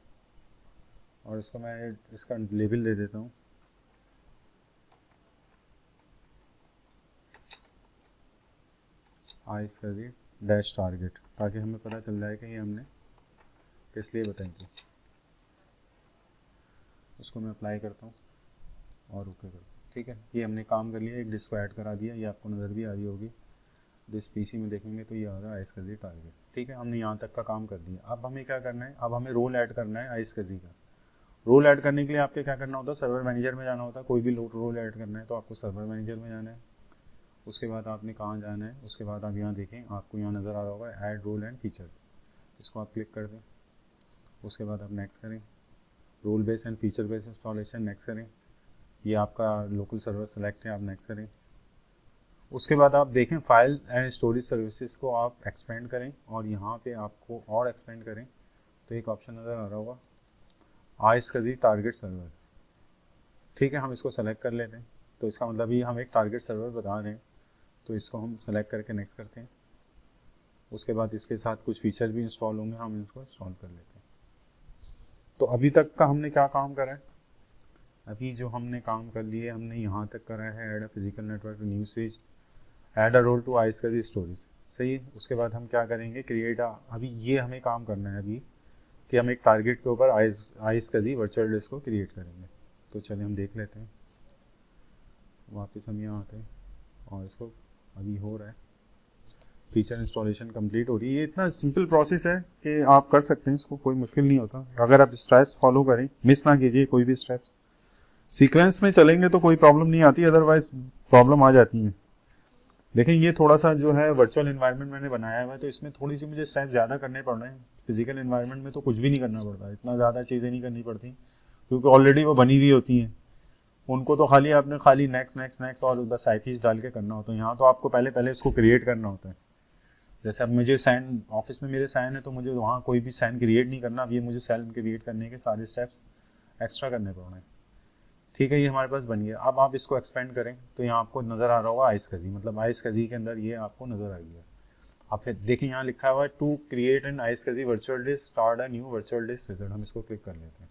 और इसको मैं इसका लेबल दे देता हूँ, आइस कर दी डैश टारगेट, ताकि हमें पता चल जाए कि ये हमने किस लिए बताई थी। उसको मैं अप्लाई करता हूँ और ओके करता हूँ। ठीक है, ये हमने काम कर लिया, एक डिस्क को ऐड करा दिया, ये आपको नज़र भी आ रही होगी। जिस PC में देखेंगे तो ये आ रहा है आइस कजी टारगेट। ठीक है, हमने यहाँ तक का काम कर दिया। अब हमें क्या करना है, अब हमें रोल ऐड करना है आइस कजी का। रोल ऐड करने के लिए आपके क्या करना होता है, सर्वर मैनेजर में जाना होता है। कोई भी रोल ऐड करना है तो आपको सर्वर मैनेजर में जाना है। उसके बाद आपने कहाँ जाना है, उसके बाद आप यहाँ देखें, आपको यहाँ नज़र आ रहा होगा ऐड रोल एंड फीचर्स, इसको आप क्लिक कर दें। उसके बाद आप नेक्स्ट करें, role base and feature base installation, next करें। ये आपका लोकल सर्वर सेलेक्ट है, आप नेक्स्ट करें। उसके बाद आप देखें फाइल एंड स्टोरेज सर्विसेज को आप एक्सपेंड करें और यहाँ पे आपको और एक्सपेंड करें तो एक ऑप्शन नज़र आ रहा होगा आइस कजी टारगेट सर्वर। ठीक है, हम इसको सेलेक्ट कर लेते हैं। तो इसका मतलब ये हम एक टारगेट सर्वर बता रहे हैं, तो इसको हम सेलेक्ट करके नेक्स्ट करते हैं। उसके बाद इसके साथ कुछ फीचर भी इंस्टॉल होंगे, हम इसको इंस्टॉल कर लेते हैं। तो अभी तक का हमने क्या काम करा है, अभी जो हमने काम कर लिए हमने यहाँ तक करा है add a physical network to new switch, add a role to iSCSI storage. सही है। उसके बाद हम क्या करेंगे, क्रिएट अभी ये हमें काम करना है अभी कि हम एक टारगेट के ऊपर आइस कजी वर्चुअल डिस्क को क्रिएट करेंगे। तो चलिए हम देख लेते हैं, वापस हम यहाँ आते हैं और इसको अभी हो रहा है, फीचर इंस्टॉलेशन कंप्लीट हो रही है। ये इतना सिंपल प्रोसेस है कि आप कर सकते हैं, इसको कोई मुश्किल नहीं होता। अगर आप स्टेप्स फॉलो करें, मिस ना कीजिए कोई भी स्टेप्स, सीक्वेंस में चलेंगे तो कोई प्रॉब्लम नहीं आती, अदरवाइज प्रॉब्लम आ जाती है। देखें ये थोड़ा सा जो है वर्चुअल एनवायरनमेंट मैंने बनाया हुआ है, तो इसमें थोड़ी सी मुझे स्टेप ज़्यादा करने पड़ रहे हैं। फिजिकल एनवायरनमेंट में तो कुछ भी नहीं करना पड़ता, इतना ज़्यादा चीज़ें नहीं करनी पड़ती क्योंकि ऑलरेडी वो बनी हुई होती हैं। उनको तो खाली आपने खाली नेक्स्ट और बस आईपीज डाल के करना होता है। यहाँ तो आपको पहले इसको क्रिएट करना होता है। जैसे अब मुझे साइन ऑफिस में मेरे साइन है तो मुझे वहाँ कोई भी साइन क्रिएट नहीं करना, अब ये मुझे साइन क्रिएट करने के सारे स्टेप्स एक्स्ट्रा करने पड़ रहे हैं। ठीक है, ये हमारे पास बन गया। अब आप इसको एक्सपेंड करें तो यहाँ आपको नज़र आ रहा होगा आइस कजी, मतलब आइस कजी के अंदर ये आपको नज़र आ गया। आप फिर देखिए यहाँ लिखा हुआ है to create an iSCSI virtual disk start a new virtual disk wizard, हम इसको क्लिक कर लेते हैं।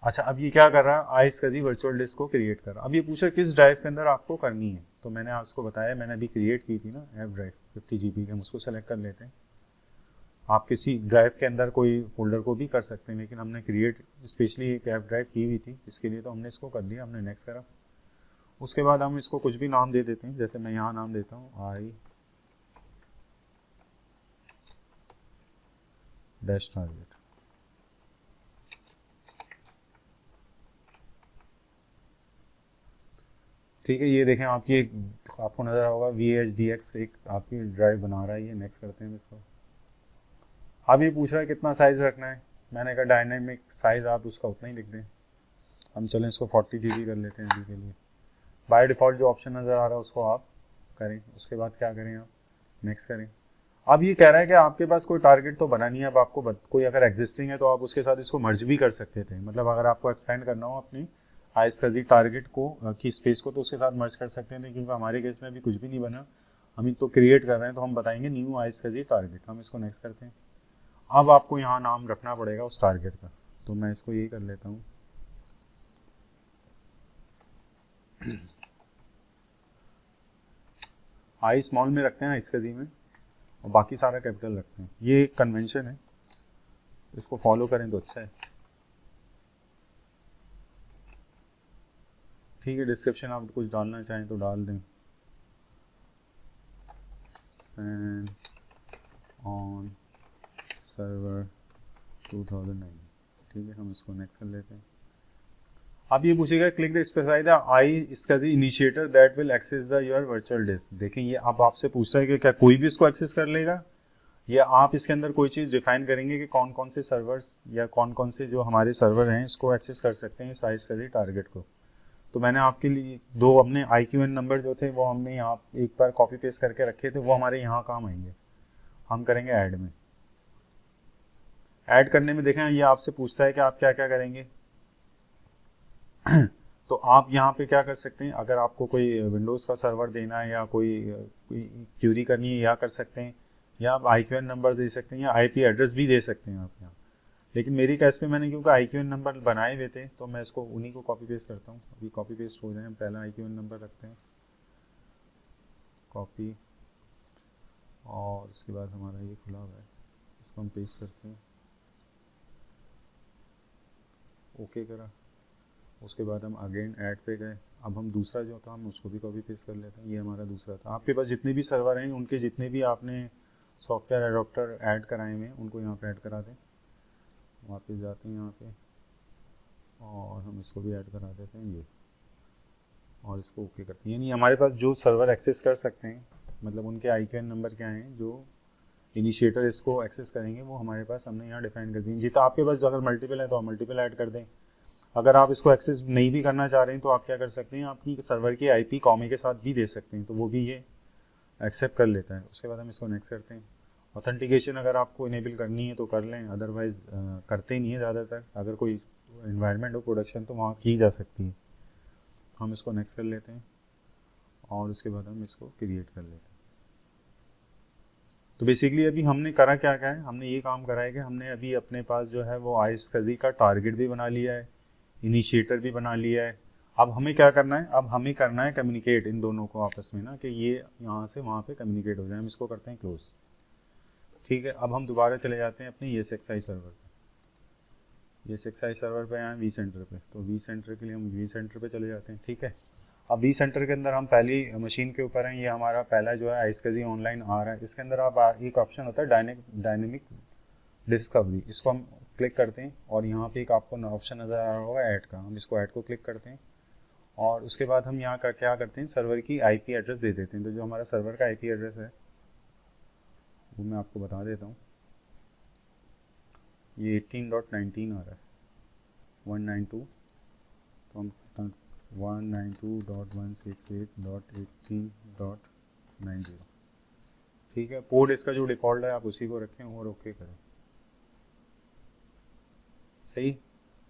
अच्छा, अब ये क्या कर रहा है, आइस कजी वर्चुअल डिस्क को क्रिएट कर रहा है। अब ये पूछा किस ड्राइव के अंदर आपको करनी है, तो मैंने आपको बताया, मैंने अभी क्रिएट की थी ना ऐप ड्राइव 50 GB की, हम उसको सेलेक्ट कर लेते हैं। आप किसी ड्राइव के अंदर कोई फोल्डर को भी कर सकते हैं, लेकिन हमने क्रिएट स्पेशली एक ऐप ड्राइव की हुई थी इसके लिए, तो हमने इसको कर लिया, हमने नेक्स्ट करा। उसके बाद हम इसको कुछ भी नाम दे देते हैं, जैसे मैं यहाँ नाम देता हूँ आई डैश टारगेट। ठीक है, ये देखें आपकी आपको नज़र होगा VHDX एक आपकी ड्राइव बना रहा है ये। नेक्स्ट करते हैं इसको। अब ये पूछ रहा है कितना साइज़ रखना है, मैंने कहा डायनेमिक साइज़ आप उसका उतना ही लिख दें। हम चलें इसको 40 GB कर लेते हैं अभी के लिए। बाय डिफ़ॉल्ट जो ऑप्शन नज़र आ रहा है उसको आप करें। उसके बाद क्या करें, आप नेक्स्ट करें। अब ये कह रहा है कि आपके पास कोई टारगेट तो बना नहीं है, अब आपको कोई अगर एग्जिस्टिंग है तो आप उसके साथ इसको मर्ज भी कर सकते थे। मतलब अगर आपको एक्सपेंड करना हो अपनी आइस कजी टारगेट को की स्पेस को तो उसके साथ मर्ज कर सकते हैं, क्योंकि हमारे केस में अभी कुछ भी नहीं बना, हम तो क्रिएट कर रहे हैं, तो हम बताएंगे न्यू आइस कजी टारगेट। हम इसको नेक्स्ट करते हैं। अब आपको यहाँ नाम रखना पड़ेगा उस टारगेट का, तो मैं इसको यही कर लेता हूँ आई स्मॉल में रखते हैं आइस कजी में, और बाकी सारा कैपिटल रखते हैं। ये एक कन्वेंशन है, इसको फॉलो करें तो अच्छा है। ठीक है, डिस्क्रिप्शन आप कुछ डालना चाहें तो डाल दें। Send on server 2009। ठीक है, हम इसको नेक्स्ट कर लेते हैं। अब ये पूछेगा click the specify the I इसका initiator that will access the your virtual disk. देखें ये अब आपसे पूछ रहा है कि क्या कोई भी इसको एक्सेस कर लेगा, या आप इसके अंदर कोई चीज़ डिफाइन करेंगे कि कौन कौन से सर्वर्स या कौन कौन से जो हमारे सर्वर हैं इसको एक्सेस कर सकते हैं साइज का टारगेट को। तो मैंने आपके लिए दो अपने IQN नंबर जो थे वो हमने यहाँ एक बार कॉपी पेस्ट करके रखे थे, वो हमारे यहाँ काम आएंगे। हम करेंगे ऐड में। ऐड करने में देखें ये आपसे पूछता है कि आप क्या क्या करेंगे। तो आप यहाँ पे क्या कर सकते हैं, अगर आपको कोई विंडोज़ का सर्वर देना है या कोई क्यूरी करनी है या कर सकते हैं, या आप IQN नंबर दे सकते हैं या IP एड्रेस भी दे सकते हैं आप यहाँ। लेकिन मेरी केस पे मैंने क्योंकि IQN नंबर बनाए हुए थे तो मैं इसको उन्हीं को कॉपी पेस्ट करता हूँ। अभी कॉपी पेस्ट हो जाए, हम पहला IQN नंबर रखते हैं, कॉपी, और उसके बाद हमारा ये खुला हुआ है, इसको हम पेस्ट करते हैं, ओके करा। उसके बाद हम अगेन ऐड पे गए। अब हम दूसरा जो था हम उसको भी कॉपी पेस्ट कर लेते हैं। ये हमारा दूसरा था। आपके पास जितने भी सर्वर हैं उनके जितने भी आपने सॉफ्टवेयर एडॉप्टर ऐड कराए हुए हैं उनको यहाँ पे ऐड करा दें। वापस जाते हैं यहाँ पे और हम इसको भी ऐड करा देते हैं ये, और इसको ओके करते हैं। यानी हमारे पास जो सर्वर एक्सेस कर सकते हैं, मतलब उनके IQN नंबर क्या हैं जो इनिशिएटर इसको एक्सेस करेंगे, वो हमारे पास हमने यहाँ डिफाइन कर दिए। जितना आपके पास अगर मल्टीपल है तो आप मल्टीपल ऐड कर दें। अगर आप इसको एक्सेस नहीं भी करना चाह रहे हैं तो आप क्या कर सकते हैं, अपनी सर्वर की IP कॉमे के साथ भी दे सकते हैं, तो वो भी ये एक्सेप्ट कर लेता है। उसके बाद हम इसको नेक्स्ट करते हैं। ऑथेंटिकेशन अगर आपको इनेबल करनी है तो कर लें, अदरवाइज़ करते ही नहीं है ज़्यादातर। अगर कोई इन्वायरमेंट हो प्रोडक्शन तो वहाँ की जा सकती है। हम इसको नेक्स्ट कर लेते हैं और उसके बाद हम इसको क्रिएट कर लेते हैं। तो बेसिकली अभी हमने करा क्या क्या है, हमने ये काम करा है कि हमने अभी अपने पास जो है वो ISCSI का टारगेट भी बना लिया है, इनिशिएटर भी बना लिया है। अब हमें क्या करना है, अब हमें करना है कम्युनिकेट इन दोनों को आपस में ना, कि ये यहाँ से वहाँ पे कम्युनिकेट हो जाए। हम इसको करते हैं क्लोज। ठीक है, अब हम दोबारा चले जाते हैं अपने ESXi सर्वर पे। ESXi सर्वर पे आए vCenter पे, तो vCenter के लिए हम vCenter पे चले जाते हैं। ठीक है, अब vCenter के अंदर हम पहली मशीन के ऊपर हैं। ये हमारा पहला जो है ISCSI ऑनलाइन आ रहा है। इसके अंदर आप एक ऑप्शन होता है डायनेमिक डिस्कवरी, इसको हम क्लिक करते हैं और यहाँ पे एक आपको ऑप्शन नज़र आ रहा होगा ऐड का। हम इसको ऐड को क्लिक करते हैं और उसके बाद हम यहाँ का क्या करते हैं, सर्वर की IP एड्रेस दे देते हैं। तो जो हमारा सर्वर का IP एड्रेस है वो मैं आपको बता देता हूँ। ये 18.19 आ रहा है, 192, तो हम 192.168.18.90। ठीक है, पोर्ट इसका जो डिफ़ॉल्ट है आप उसी को रखें और ओके करें। सही,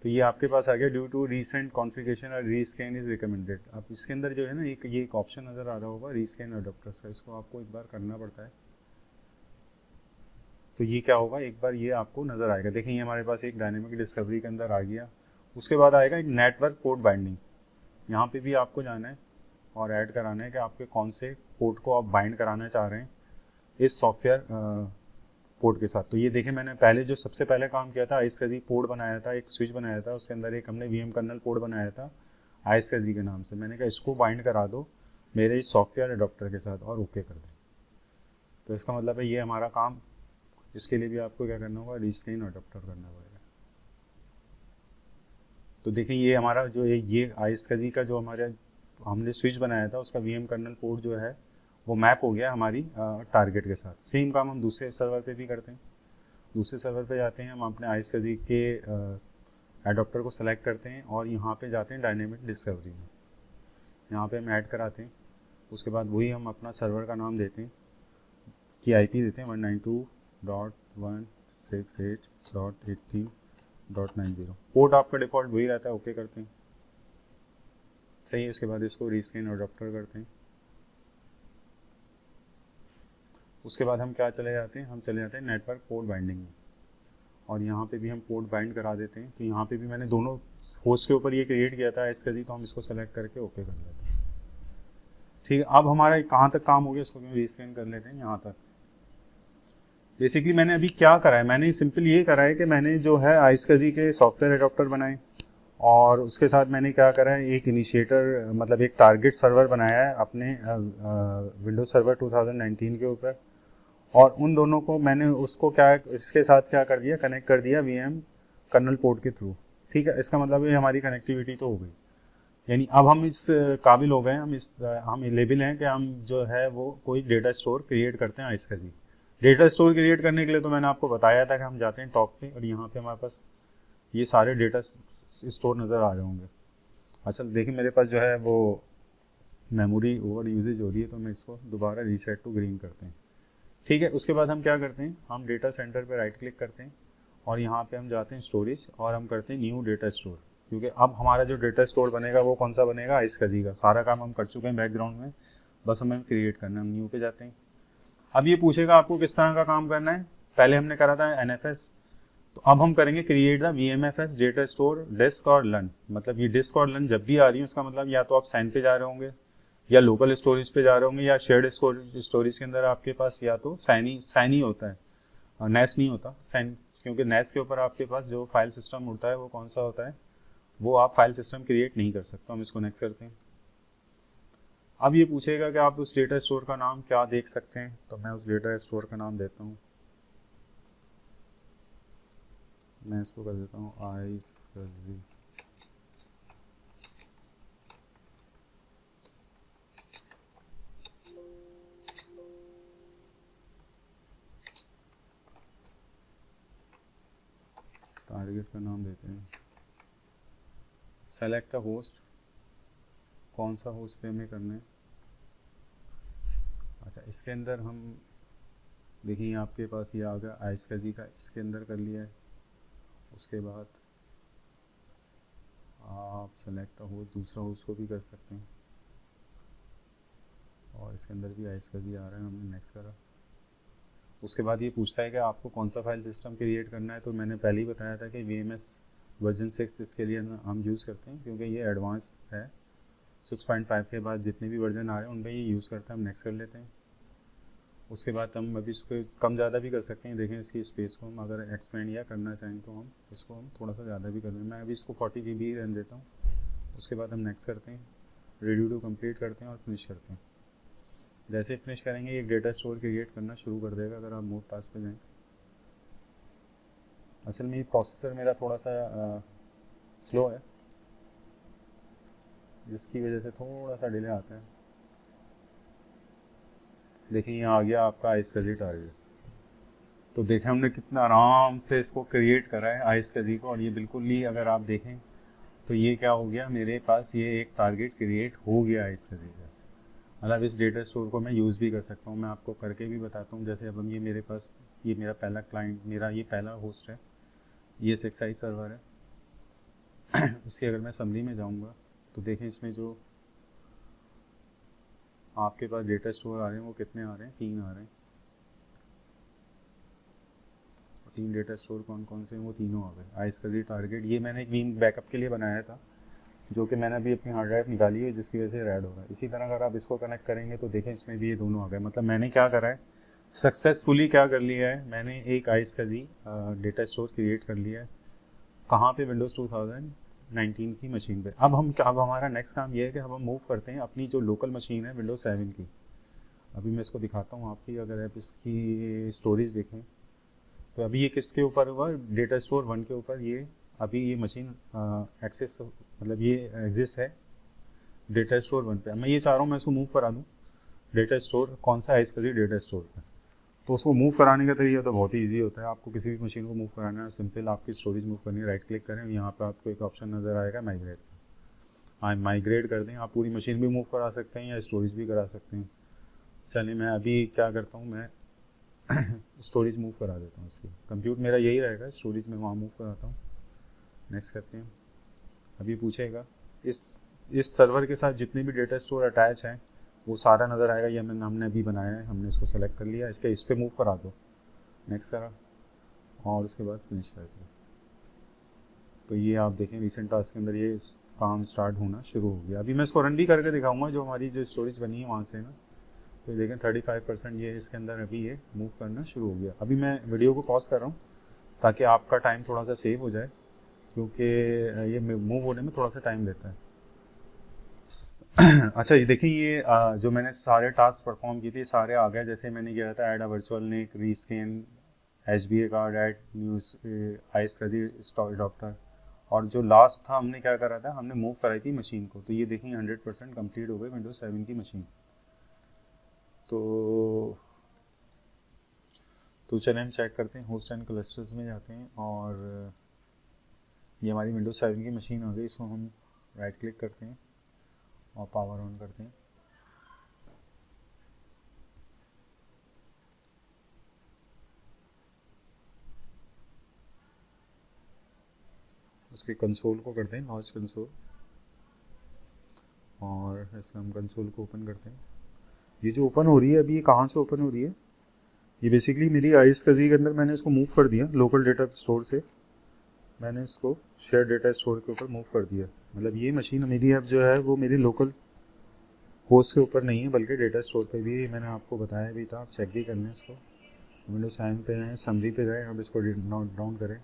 तो ये आपके पास आ गया। ड्यू टू रीसेंट कॉन्फ़िगरेशन और रीस्कैन इज़ रिकमेंडेड। अब इसके अंदर जो है ना एक ऑप्शन नज़र आ रहा होगा रीस्कैन अडोप्टर्स का, इसको आपको एक बार करना पड़ता है। तो ये क्या होगा, एक बार ये आपको नज़र आएगा। देखिए ये हमारे पास एक डायनेमिक डिस्कवरी के अंदर आ गया। उसके बाद आएगा एक नेटवर्क पोर्ट बाइंडिंग। यहाँ पे भी आपको जाना है और ऐड कराना है कि आपके कौन से पोर्ट को आप बाइंड कराना चाह रहे हैं इस सॉफ्टवेयर पोर्ट के साथ। तो ये देखें मैंने पहले जो सबसे पहले काम किया था ISCSI पोर्ट बनाया था, एक स्विच बनाया था, उसके अंदर एक हमने VM कर्नल पोर्ट बनाया था ISCSI के नाम से। मैंने कहा इसको बाइंड करा दो मेरे इस सॉफ्टवेयर एडॉप्टर के साथ और ओके कर दें। तो इसका मतलब है ये हमारा काम। इसके लिए भी आपको क्या करना होगा, रीस्कैन अडॉप्टर करना पड़ेगा। तो देखें ये हमारा जो ये ISCSI का जो हमारे हमने स्विच बनाया था उसका VM कर्नल पोर्ट जो है वो मैप हो गया हमारी टारगेट के साथ। सेम काम हम दूसरे सर्वर पे भी करते हैं। दूसरे सर्वर पे जाते हैं, हम अपने ISCSI के एडॉप्टर को सेलेक्ट करते हैं और यहाँ पे जाते हैं डायनेमिक डिस्कवरी में। यहाँ पे हम ऐड कराते हैं। उसके बाद वही हम अपना सर्वर का नाम देते हैं कि IP देते हैं 192.168.18.90। पोर्ट आपका डिफ़ॉल्ट वही रहता है, ओके करते हैं। सही है, इसके बाद इसको रीस्कैन अडॉप्टर करते हैं। उसके बाद हम क्या चले जाते हैं, हम चले जाते हैं नेटवर्क पोर्ट बाइंडिंग में और यहाँ पे भी हम पोर्ट बाइंड करा देते हैं। तो यहाँ पे भी मैंने दोनों होस्ट के ऊपर ये क्रिएट किया था ISCSI, तो हम इसको सेलेक्ट करके ओके कर लेते हैं। ठीक है, अब हमारा कहाँ तक काम हो गया इसको रीस्कैन कर लेते हैं यहाँ तक। बेसिकली मैंने अभी क्या करा है, मैंने सिंपल ये करा है कि मैंने जो है iSCSI के सॉफ्टवेयर एडॉप्टर बनाए और उसके साथ मैंने क्या करा है, एक इनिशिएटर मतलब एक टारगेट सर्वर बनाया है अपने विंडोज सर्वर 2019 के ऊपर, और उन दोनों को मैंने उसको क्या इसके साथ क्या कर दिया, कनेक्ट कर दिया VM कर्नल पोर्ट के थ्रू। ठीक है, इसका मतलब ये हमारी कनेक्टिविटी तो हो गई, यानी अब हम इस काबिल हो गए, हम लेबल हैं कि हम जो है वो कोई डेटा स्टोर क्रिएट करते हैं iSCSI। डेटा स्टोर क्रिएट करने के लिए तो मैंने आपको बताया था कि हम जाते हैं टॉप पे और यहाँ पे हमारे पास ये सारे डेटा स्टोर नज़र आ रहे होंगे। अच्छा देखिए मेरे पास जो है वो मेमोरी ओवर यूजेज हो रही है, तो मैं इसको दोबारा रीसेट टू ग्रीन करते हैं। ठीक है, उसके बाद हम क्या करते हैं, हम डेटा सेंटर पे राइट क्लिक करते हैं और यहाँ पे हम जाते हैं स्टोरेज और हम करते हैं न्यू डेटा स्टोर, क्योंकि अब हमारा जो डेटा स्टोर बनेगा वो कौन सा बनेगा, iSCSI का। सारा काम हम कर चुके हैं बैकग्राउंड में, बस हमें क्रिएट करना है। हम न्यू पे जाते हैं। अब ये पूछेगा आपको किस तरह का काम करना है, पहले हमने करा था NFS, तो अब हम करेंगे create the VMFS data store disk और लन। मतलब ये डिस्क और लन जब भी आ रही है उसका मतलब या तो आप सैन पे जा रहे होंगे या लोकल स्टोरेज पे जा रहे होंगे या शेयर्ड स्टोरेज के अंदर आपके पास या तो सैन ही होता है, नेस नहीं होता सैन, क्योंकि नेस के ऊपर आपके पास जो फाइल सिस्टम उड़ता है वो कौन सा होता है, वो आप फाइल सिस्टम क्रिएट नहीं कर सकते। हम इसको नेक्स्ट करते हैं। अब ये पूछेगा कि आप उस डेटा स्टोर का नाम क्या देख सकते हैं, तो मैं उस डेटा स्टोर का नाम देता हूँ, मैं इसको कर देता हूँ iSCSI। टारगेट का नाम देते हैं, सेलेक्ट अ होस्ट, कौन सा होस्ट पे हमें करना है। अच्छा इसके अंदर हम देखिए आपके पास ये आ गया iSCSI का, इसके अंदर कर लिया है। उसके बाद आप सेलेक्ट होस्ट, दूसरा होस्ट को भी कर सकते हैं और इसके अंदर भी iSCSI आ रहा है, हमने नेक्स्ट करा। उसके बाद ये पूछता है कि आपको कौन सा फाइल सिस्टम क्रिएट करना है, तो मैंने पहले ही बताया था कि VMS वर्जन 6 इसके लिए हम यूज़ करते हैं, क्योंकि ये एडवांस है। 6.5 के बाद जितने भी वर्जन आ रहे हैं उनमें ये यूज़ करते हैं। हम नेक्स्ट कर लेते हैं। उसके बाद हम अभी इसको कम ज़्यादा भी कर सकते हैं। देखें इसकी स्पेस को हम अगर एक्सपेंड या करना चाहें तो हम इसको थोड़ा सा ज़्यादा भी कर दें। मैं अभी इसको 40 GB रहने देता हूँ। उसके बाद हम नेक्स्ट करते हैं, रेडी टू कंप्लीट करते हैं और फिनिश करते हैं। जैसे फिनिश करेंगे एक डेटा स्टोर क्रिएट करना शुरू कर देगा। अगर आप मोड टास्क पे जाएं, असल में ये प्रोसेसर मेरा थोड़ा सा स्लो है, जिसकी वजह से थोड़ा सा डिले आता है। देखिए यहाँ आ गया आपका iSCSI टारगेट। तो देखें हमने कितना आराम से इसको क्रिएट करा है iSCSI को, और ये बिल्कुल ही अगर आप देखें तो ये क्या हो गया, मेरे पास ये एक टारगेट क्रिएट हो गया iSCSI का। मतलब इस डेटा स्टोर को मैं यूज़ भी कर सकता हूँ। मैं आपको करके भी बताता हूँ। जैसे अब हम ये मेरे पास ये मेरा पहला क्लाइंट, मेरा ये पहला होस्ट है, ये ESXi सर्वर है। इसकी अगर मैं समरी में जाऊँगा तो देखें इसमें जो आपके पास डेटा स्टोर आ रहे हैं वो कितने आ रहे हैं, 3 आ रहे हैं। 3 डेटा स्टोर कौन कौन से हैं, वो तीनों आ गए। iSCSI टारगेट ये मैंने एक मीन बैकअप के लिए बनाया था, जो कि मैंने अभी अपनी हार्ड ड्राइव निकाली है, जिसकी वजह से रेड हो रहा है। इसी तरह अगर आप इसको कनेक्ट करेंगे तो देखें इसमें भी ये दोनों आ गए। मतलब मैंने क्या करा है, सक्सेसफुली क्या कर लिया है, मैंने एक iSCSI डेटा स्टोर क्रिएट कर लिया है। कहाँ पे, विंडोज़ 2019 की मशीन पे। अब हमारा नेक्स्ट काम ये है कि अब हम मूव करते हैं अपनी जो लोकल मशीन है विंडोज़ 7 की। अभी मैं इसको दिखाता हूँ आपकी, अगर आप इसकी स्टोरेज देखें तो अभी ये किसके ऊपर हुआ, डेटा स्टोर 1 के ऊपर। ये अभी ये मशीन एक्सेस मतलब ये एग्जिस्ट है डेटा स्टोर 1 पे। मैं ये चाह रहा हूँ मैं इसको मूव करा दूँ डेटा स्टोर कौन सा iSCSI डेटा स्टोर पर। तो उसको मूव कराने का तरीका तो बहुत ही ईजी होता है। आपको किसी भी मशीन को मूव कराना है, सिंपल आपकी स्टोरेज मूव करनी है, राइट क्लिक करें, यहाँ पे आपको एक ऑप्शन नज़र आएगा माइग्रेट। हाँ माइग्रेट कर दें। आप पूरी मशीन भी मूव करा सकते हैं या स्टोरेज भी करा सकते हैं। चलिए मैं अभी क्या करता हूँ, मैं स्टोरेज मूव करा देता हूँ इसकी। कंप्यूट मेरा यही रहेगा, स्टोरेज में वहाँ मूव कराता हूँ। नेक्स्ट करते हैं। अभी पूछेगा इस सर्वर के साथ जितने भी डेटा स्टोर अटैच हैं वो सारा नज़र आएगा। ये हमने अभी बनाया है, हमने इसको सेलेक्ट कर लिया। इस पर मूव करा दो, नेक्स्ट करा और उसके बाद फिनिश कर दिया। तो ये आप देखें रिसेंट टास्क के अंदर ये काम स्टार्ट होना शुरू हो गया। अभी मैं इसको रन भी करके दिखाऊंगा, जो हमारी जो स्टोरेज बनी है वहाँ से ना, तो देखें 35% ये इसके अंदर अभी ये मूव करना शुरू हो गया। अभी मैं वीडियो को पॉज कर रहा हूँ ताकि आपका टाइम थोड़ा सा सेव हो जाए, क्योंकि ये मूव होने में थोड़ा सा टाइम लेता है। अच्छा, ये देखिए, ये जो मैंने सारे टास्क परफॉर्म किए थे सारे आ गए। जैसे मैंने किया था add a virtual NIC, rescan, HBA card, add news, iSCSI doctor, और जो लास्ट था हमने क्या करा था, हमने मूव कराई थी मशीन को। तो ये देखिए 100% कंप्लीट हो गई विंडोज 7 की मशीन। तो चलें हम चेक करते हैं, होस्ट एंड क्लस्टर्स में जाते हैं और ये हमारी विंडोज 7 की मशीन आ गई। इसको हम राइट क्लिक करते हैं और पावर ऑन करते हैं। उसके कंसोल को करते हैं लॉन्च कंसोल, और ऐसे हम कंसोल को ओपन करते हैं। ये जो ओपन हो रही है अभी, ये कहाँ से ओपन हो रही है? ये बेसिकली मेरी आइस कजी के अंदर मैंने इसको मूव कर दिया। लोकल डेटा स्टोर से मैंने इसको शेयर डेटा स्टोर के ऊपर मूव कर दिया। मतलब ये मशीन मेरी अब जो है वो मेरी लोकल होस्ट के ऊपर नहीं है, बल्कि डेटा स्टोर पे भी। मैंने आपको बताया भी था, आप चेक भी कर लें इसको। विंडोज 7 पे जाएँ, समरी पे जाएँ, अब इसको नोट डाउन करें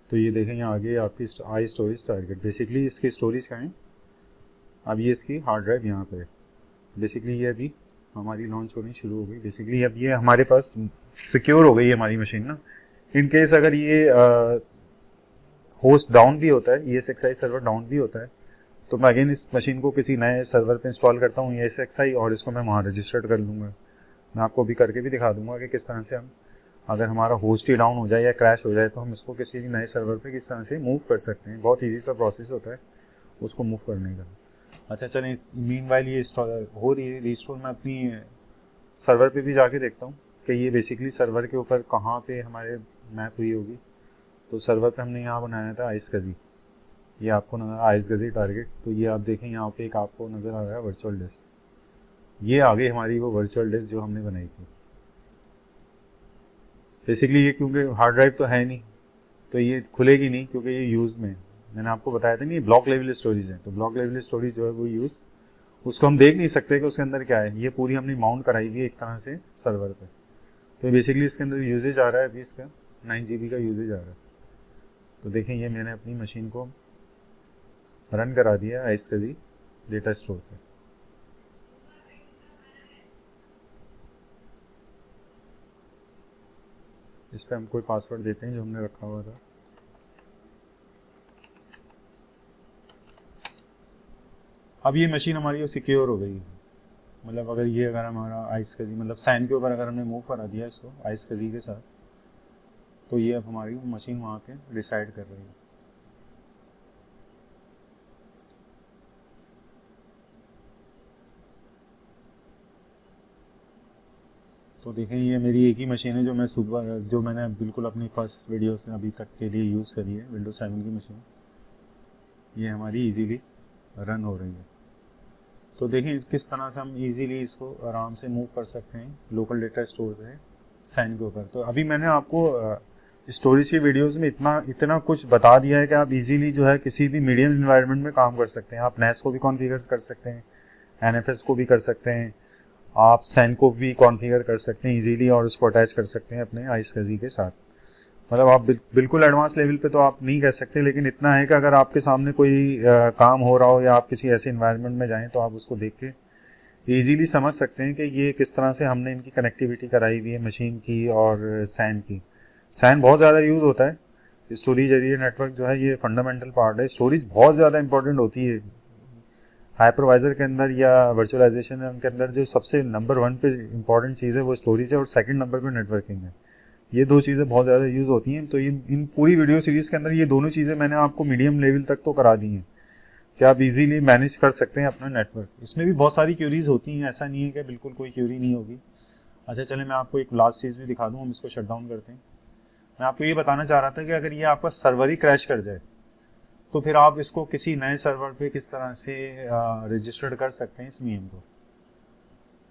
तो ये देखें यहाँ आगे आपकी आई स्टोरेज टारगेट। बेसिकली इसकी स्टोरेज का है, अब ये इसकी हार्ड ड्राइव यहाँ पे है। बेसिकली ये अभी हमारी लॉन्च होनी शुरू हो गई। बेसिकली अब ये हमारे पास सिक्योर हो गई है हमारी मशीन ना। इन केस अगर ये होस्ट डाउन भी होता है, ESXi सर्वर डाउन भी होता है, तो मैं अगेन इस मशीन को किसी नए सर्वर पे इंस्टॉल करता हूँ ESXi, और इसको मैं वहाँ रजिस्टर्ड कर लूँगा। मैं आपको अभी करके भी दिखा दूँगा कि किस तरह से हम, अगर हमारा होस्ट ही डाउन हो जाए या क्रैश हो जाए, तो हम इसको किसी नए सर्वर पे किस तरह से मूव कर सकते हैं। बहुत ईजी सा प्रोसेस होता है उसको मूव करने का। अच्छा चलें, मीनवाइल ये हो रही है रीस्टोर। मैं अपनी सर्वर पे भी जाके देखता हूँ कि ये बेसिकली सर्वर के ऊपर कहाँ पे हमारे मैप हुई होगी। तो सर्वर पे हमने यहाँ बनाया था आइस कजी, ये आपको नज़र आइस कजी टारगेट। तो ये आप देखें यहाँ पे एक आपको नज़र आ रहा है वर्चुअल डेस्क, ये आ गई हमारी वो वर्चुअल डेस्क जो हमने बनाई थी। बेसिकली ये क्योंकि हार्ड ड्राइव तो है नहीं, तो ये खुलेगी नहीं, क्योंकि ये यूज़ में, मैंने आपको बताया था नहीं, ब्लॉक लेवल स्टोरेज है। तो ब्लॉक लेवल स्टोरेज जो है वो यूज़, उसको हम देख नहीं सकते कि उसके अंदर क्या है। ये पूरी हमने माउंट कराई हुई है एक तरह से सर्वर पे। तो बेसिकली इसके अंदर यूजेज आ रहा है अभी, इसका 9 GB का यूजेज आ रहा है। तो देखें ये मैंने अपनी मशीन को रन करा दिया आइस कजी डेटा स्टोर से। इस पर हम कोई पासवर्ड देते हैं जो हमने रखा हुआ था। अब ये मशीन हमारी सिक्योर हो गई। मतलब अगर हमारा आइस कजी, मतलब सैन के ऊपर अगर हमने मूव करा दिया इसको आइस कजी के साथ, तो ये अब हमारी मशीन वहाँ पे डिसाइड कर रही है। तो देखें ये मेरी एक ही मशीन है जो मैंने बिल्कुल अपनी फर्स्ट वीडियो से अभी तक के लिए यूज़ करी है, विंडोज 7 की मशीन। ये हमारी इजीली रन हो रही है। तो देखें किस तरह से हम इजीली इसको आराम से मूव कर सकते हैं लोकल डेटा स्टोर से सैन के ऊपर। तो अभी मैंने आपको स्टोरेज की वीडियोस में इतना कुछ बता दिया है कि आप इजीली जो है किसी भी मीडियम इन्वायरमेंट में काम कर सकते हैं। आप NAS को भी कॉन्फ़िगर कर सकते हैं, NFS को भी कर सकते हैं, आप सैन को भी कॉन्फ़िगर कर सकते हैं इजीली, और उसको अटैच कर सकते हैं अपने आइस कजी के साथ। मतलब आप बिल्कुल एडवांस लेवल पे तो आप नहीं कह सकते, लेकिन इतना है कि अगर आपके सामने कोई काम हो रहा हो या आप किसी ऐसे इन्वायरमेंट में जाएं, तो आप उसको देख के ईजीली समझ सकते हैं कि ये किस तरह से हमने इनकी कनेक्टिविटी कराई हुई है मशीन की और सैन की। सैन बहुत ज़्यादा यूज़ होता है, स्टोरेज एरिया नेटवर्क जो है ये फंडामेंटल पार्ट है। स्टोरेज बहुत ज़्यादा इंपॉर्टेंट होती है हाइपरवाइजर के अंदर या वर्चुअलाइजेशन के अंदर। जो सबसे नंबर 1 पे इंपॉर्टेंट चीज़ है वो स्टोरेज है, और सेकंड नंबर पे नेटवर्किंग है। ये दो चीज़ें बहुत ज़्यादा यूज़ होती हैं। तो इन पूरी वीडियो सीरीज़ के अंदर ये दोनों चीज़ें मैंने आपको मीडियम लेवल तक तो करा दी हैं कि आप इजीली मैनेज कर सकते हैं अपना नेटवर्क। इसमें भी बहुत सारी क्यूरीज होती हैं, ऐसा नहीं है कि बिल्कुल कोई क्यूरी नहीं होगी। अच्छा चलें, मैं आपको एक लास्ट चीज़ भी दिखा दूँ। हम इसको शट डाउन करते हैं। मैं आपको ये बताना चाह रहा था कि अगर ये आपका सर्वर ही क्रैश कर जाए, तो फिर आप इसको किसी नए सर्वर पे किस तरह से रजिस्टर्ड कर सकते हैं इस मीम को।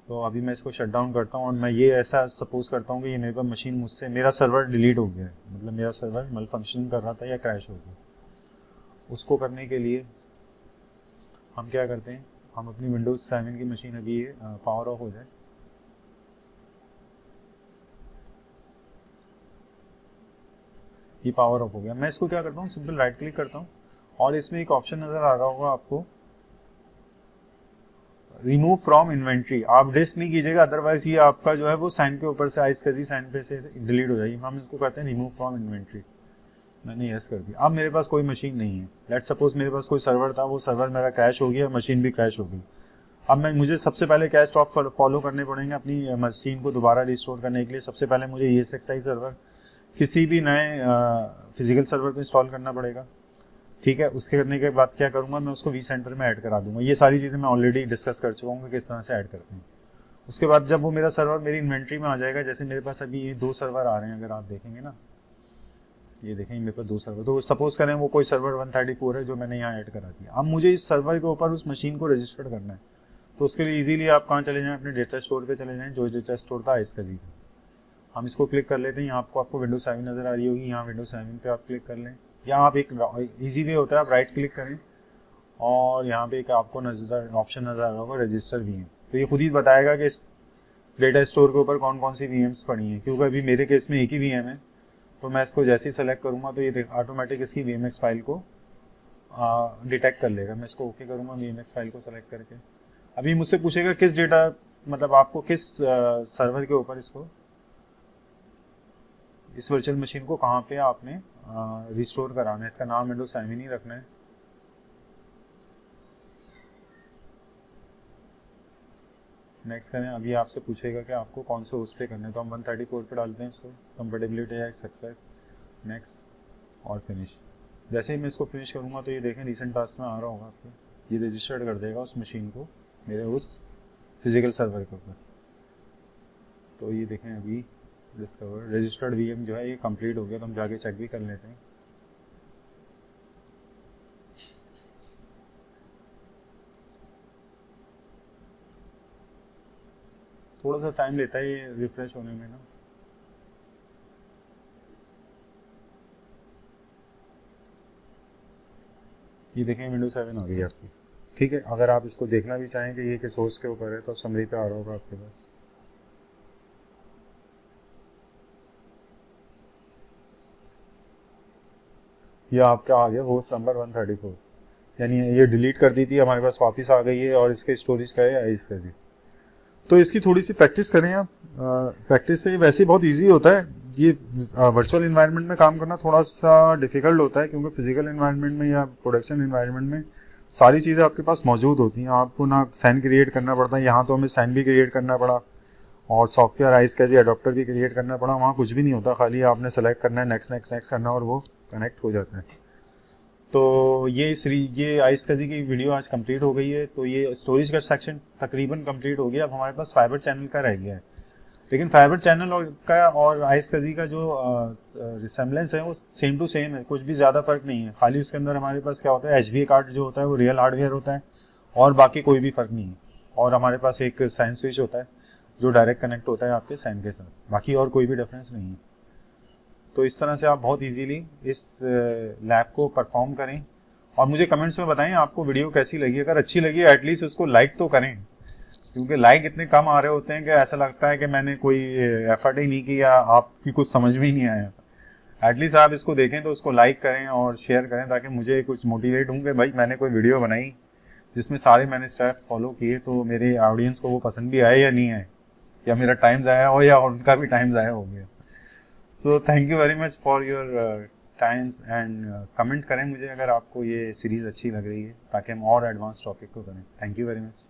तो अभी मैं इसको शट डाउन करता हूँ, और मैं ये ऐसा सपोज करता हूँ कि ये मेरे पास मशीन मुझसे, मेरा सर्वर डिलीट हो गया है, मतलब मेरा सर्वर मल फंक्शन कर रहा था या क्रैश हो गया। उसको करने के लिए हम क्या करते हैं, हम अपनी विंडोज़ 7 की मशीन, अभी ये पावर ऑफ हो जाए ये पावर ऑफ हो गया। मैं इसको क्या करता हूँ, सिंपल राइट क्लिक करता हूँ और इसमें एक ऑप्शन नज़र आ रहा होगा आपको, रिमूव फ्रॉम इन्वेंट्री। आप डिस्क नहीं कीजिएगा, अदरवाइज ये आपका जो है वो साइन के ऊपर से आइसकजी साइन पे से डिलीट हो जाएगी। हम इसको करते हैं रिमूव फ्रॉम इन्वेंट्री। मैंने यस कर दिया। अब मेरे पास कोई मशीन नहीं है। लेट्स सपोज मेरे पास कोई सर्वर था, वो सर्वर मेरा क्रैश हो गया, मशीन भी क्रैश हो गई। अब मुझे सबसे पहले क्या स्टॉप फॉलो करने पड़ेंगे अपनी मशीन को दोबारा रिस्टोर करने के लिए। सबसे पहले मुझे ESXi सर्वर किसी भी नए फिजिकल सर्वर पे इंस्टॉल करना पड़ेगा, ठीक है। उसके करने के बाद क्या करूँगा, मैं उसको vCenter में ऐड करा दूंगा। ये सारी चीज़ें मैं ऑलरेडी डिस्कस कर चुका हूँ कि किस तरह से ऐड करते हैं। उसके बाद जब वो मेरा सर्वर मेरी इन्वेंट्री में आ जाएगा, जैसे मेरे पास अभी ये 2 सर्वर आ रहे हैं, अगर आप देखेंगे ना, ये देखेंगे मेरे पास 2 सर्वर, तो सपोज करें वो कोई सर्वर 134 है जो मैंने यहाँ ऐड करा दिया। अब मुझे इस सर्वर के ऊपर उस मशीन को रजिस्टर्ड करना है, तो उसके लिए इजीली आप कहाँ चले जाएँ, अपने डेटा स्टोर पे चले जाएँ। जो डेटा स्टोर था आइसकजी का, हम इसको क्लिक कर लेते हैं। यहाँ आपको विंडोज 7 नज़र आ रही होगी, यहाँ विंडोज 7 पे आप क्लिक कर लें। या आप एक इजी वे होता है, आप राइट क्लिक करें और यहाँ पे एक आपको ऑप्शन नज़र आ रहा होगा रजिस्टर VM। तो ये खुद ही बताएगा कि इस डेटा स्टोर के ऊपर कौन कौन सी VMs पड़ी हैं। क्योंकि अभी मेरे केस में एक ही VM है, तो मैं इसको जैसे ही सेलेक्ट करूँगा तो ये ऑटोमेटिक इसकी VMX फाइल को डिटेक्ट कर लेगा। मैं इसको ओके करूँगा VMX फाइल को सेलेक्ट करके। अभी मुझसे पूछेगा किस डेटा, मतलब आपको किस सर्वर के ऊपर इसको, इस वर्चुअल मशीन को कहाँ पे आपने रिस्टोर कराना है। इसका नाम विंडोज 7 ही रखना है। नेक्स्ट करें। अभी आपसे पूछेगा कि आपको कौन से उस पे करना है, तो हम 134 पे डालते हैं इसको। कंपेटेबिलिटी है, सक्सेस, नेक्स्ट और फिनिश। जैसे ही मैं इसको फिनिश करूँगा तो ये देखें रिसेंट टास्क में आ रहा होगा आपको, ये रजिस्टर्ड कर देगा उस मशीन को मेरे उस फिजिकल सर्वर के ऊपर। तो ये देखें अभी डिस्कवर रजिस्टर्ड VM जो है ये कंप्लीट हो गया। तो हम जाके चेक भी कर लेते हैं। थोड़ा सा टाइम लेता है ये रिफ्रेश होने में ना। ये देखें विंडोज 7 आ गई आपकी, ठीक है। अगर आप इसको देखना भी चाहें कि ये किस सोर्स के ऊपर है, तो समरी पे आ रहा होगा आपके पास। ये आपका आ गया होस्ट नंबर 134, यानी ये डिलीट कर दी थी, हमारे पास वापस आ गई है और इसके स्टोरेज का है इसका जी। तो इसकी थोड़ी सी प्रैक्टिस करें आप। प्रैक्टिस से वैसे ही बहुत इजी होता है। ये वर्चुअल इन्वायरमेंट में काम करना थोड़ा सा डिफिकल्ट होता है, क्योंकि फिजिकल इन्वायरमेंट में या प्रोडक्शन इन्वायरमेंट में सारी चीज़ें आपके पास मौजूद होती हैं। आपको ना साइन क्रिएट करना पड़ता है, यहाँ तो हमें साइन भी क्रिएट करना पड़ा और सॉफ्टवेयर आइसकजी अडोप्टर भी क्रिएट करना पड़ा। वहाँ कुछ भी नहीं होता, खाली आपने सेलेक्ट करना है, नेक्स्ट नेक्स्ट नेक्स्ट करना और वो कनेक्ट हो जाता है। तो ये आइसकजी की वीडियो आज कंप्लीट हो गई है। तो ये स्टोरेज का सेक्शन तकरीबन कंप्लीट हो गया। अब हमारे पास फाइबर चैनल का रह गया है, लेकिन फाइबर चैनल और आइसकजी का जो रिसेम्बलेंस है वो सेम टू सेम है, कुछ भी ज़्यादा फर्क नहीं है। खाली उसके अंदर हमारे पास क्या होता है, HBA कार्ड जो होता है वो रियल हार्डवेयर होता है और बाकी कोई भी फ़र्क नहीं है। और हमारे पास एक साइन स्विच होता है जो डायरेक्ट कनेक्ट होता है आपके साइन के साथ, बाकी और कोई भी डिफरेंस नहीं है। तो इस तरह से आप बहुत इजीली इस लैब को परफॉर्म करें और मुझे कमेंट्स में बताएं आपको वीडियो कैसी लगी। अगर अच्छी लगी एटलीस्ट उसको लाइक तो करें, क्योंकि लाइक इतने कम आ रहे होते हैं कि ऐसा लगता है कि मैंने कोई एफर्ट ही नहीं किया, आपकी कुछ समझ में ही नहीं आया। एटलीस्ट आप इसको देखें तो उसको लाइक करें और शेयर करें, ताकि मुझे कुछ मोटिवेट हूँ कि भाई मैंने कोई वीडियो बनाई जिसमें सारे मैंने स्टेप्स फॉलो किए, तो मेरे ऑडियंस को वो पसंद भी आए या नहीं आए, या मेरा टाइम ज़ाया हो या उनका भी टाइम ज़ाया हो गया। So thank you very much for your time's and comment करें मुझे अगर आपको ये सीरीज़ अच्छी लग रही है, ताकि हम और एडवांस टॉपिक को करें। Thank you very much.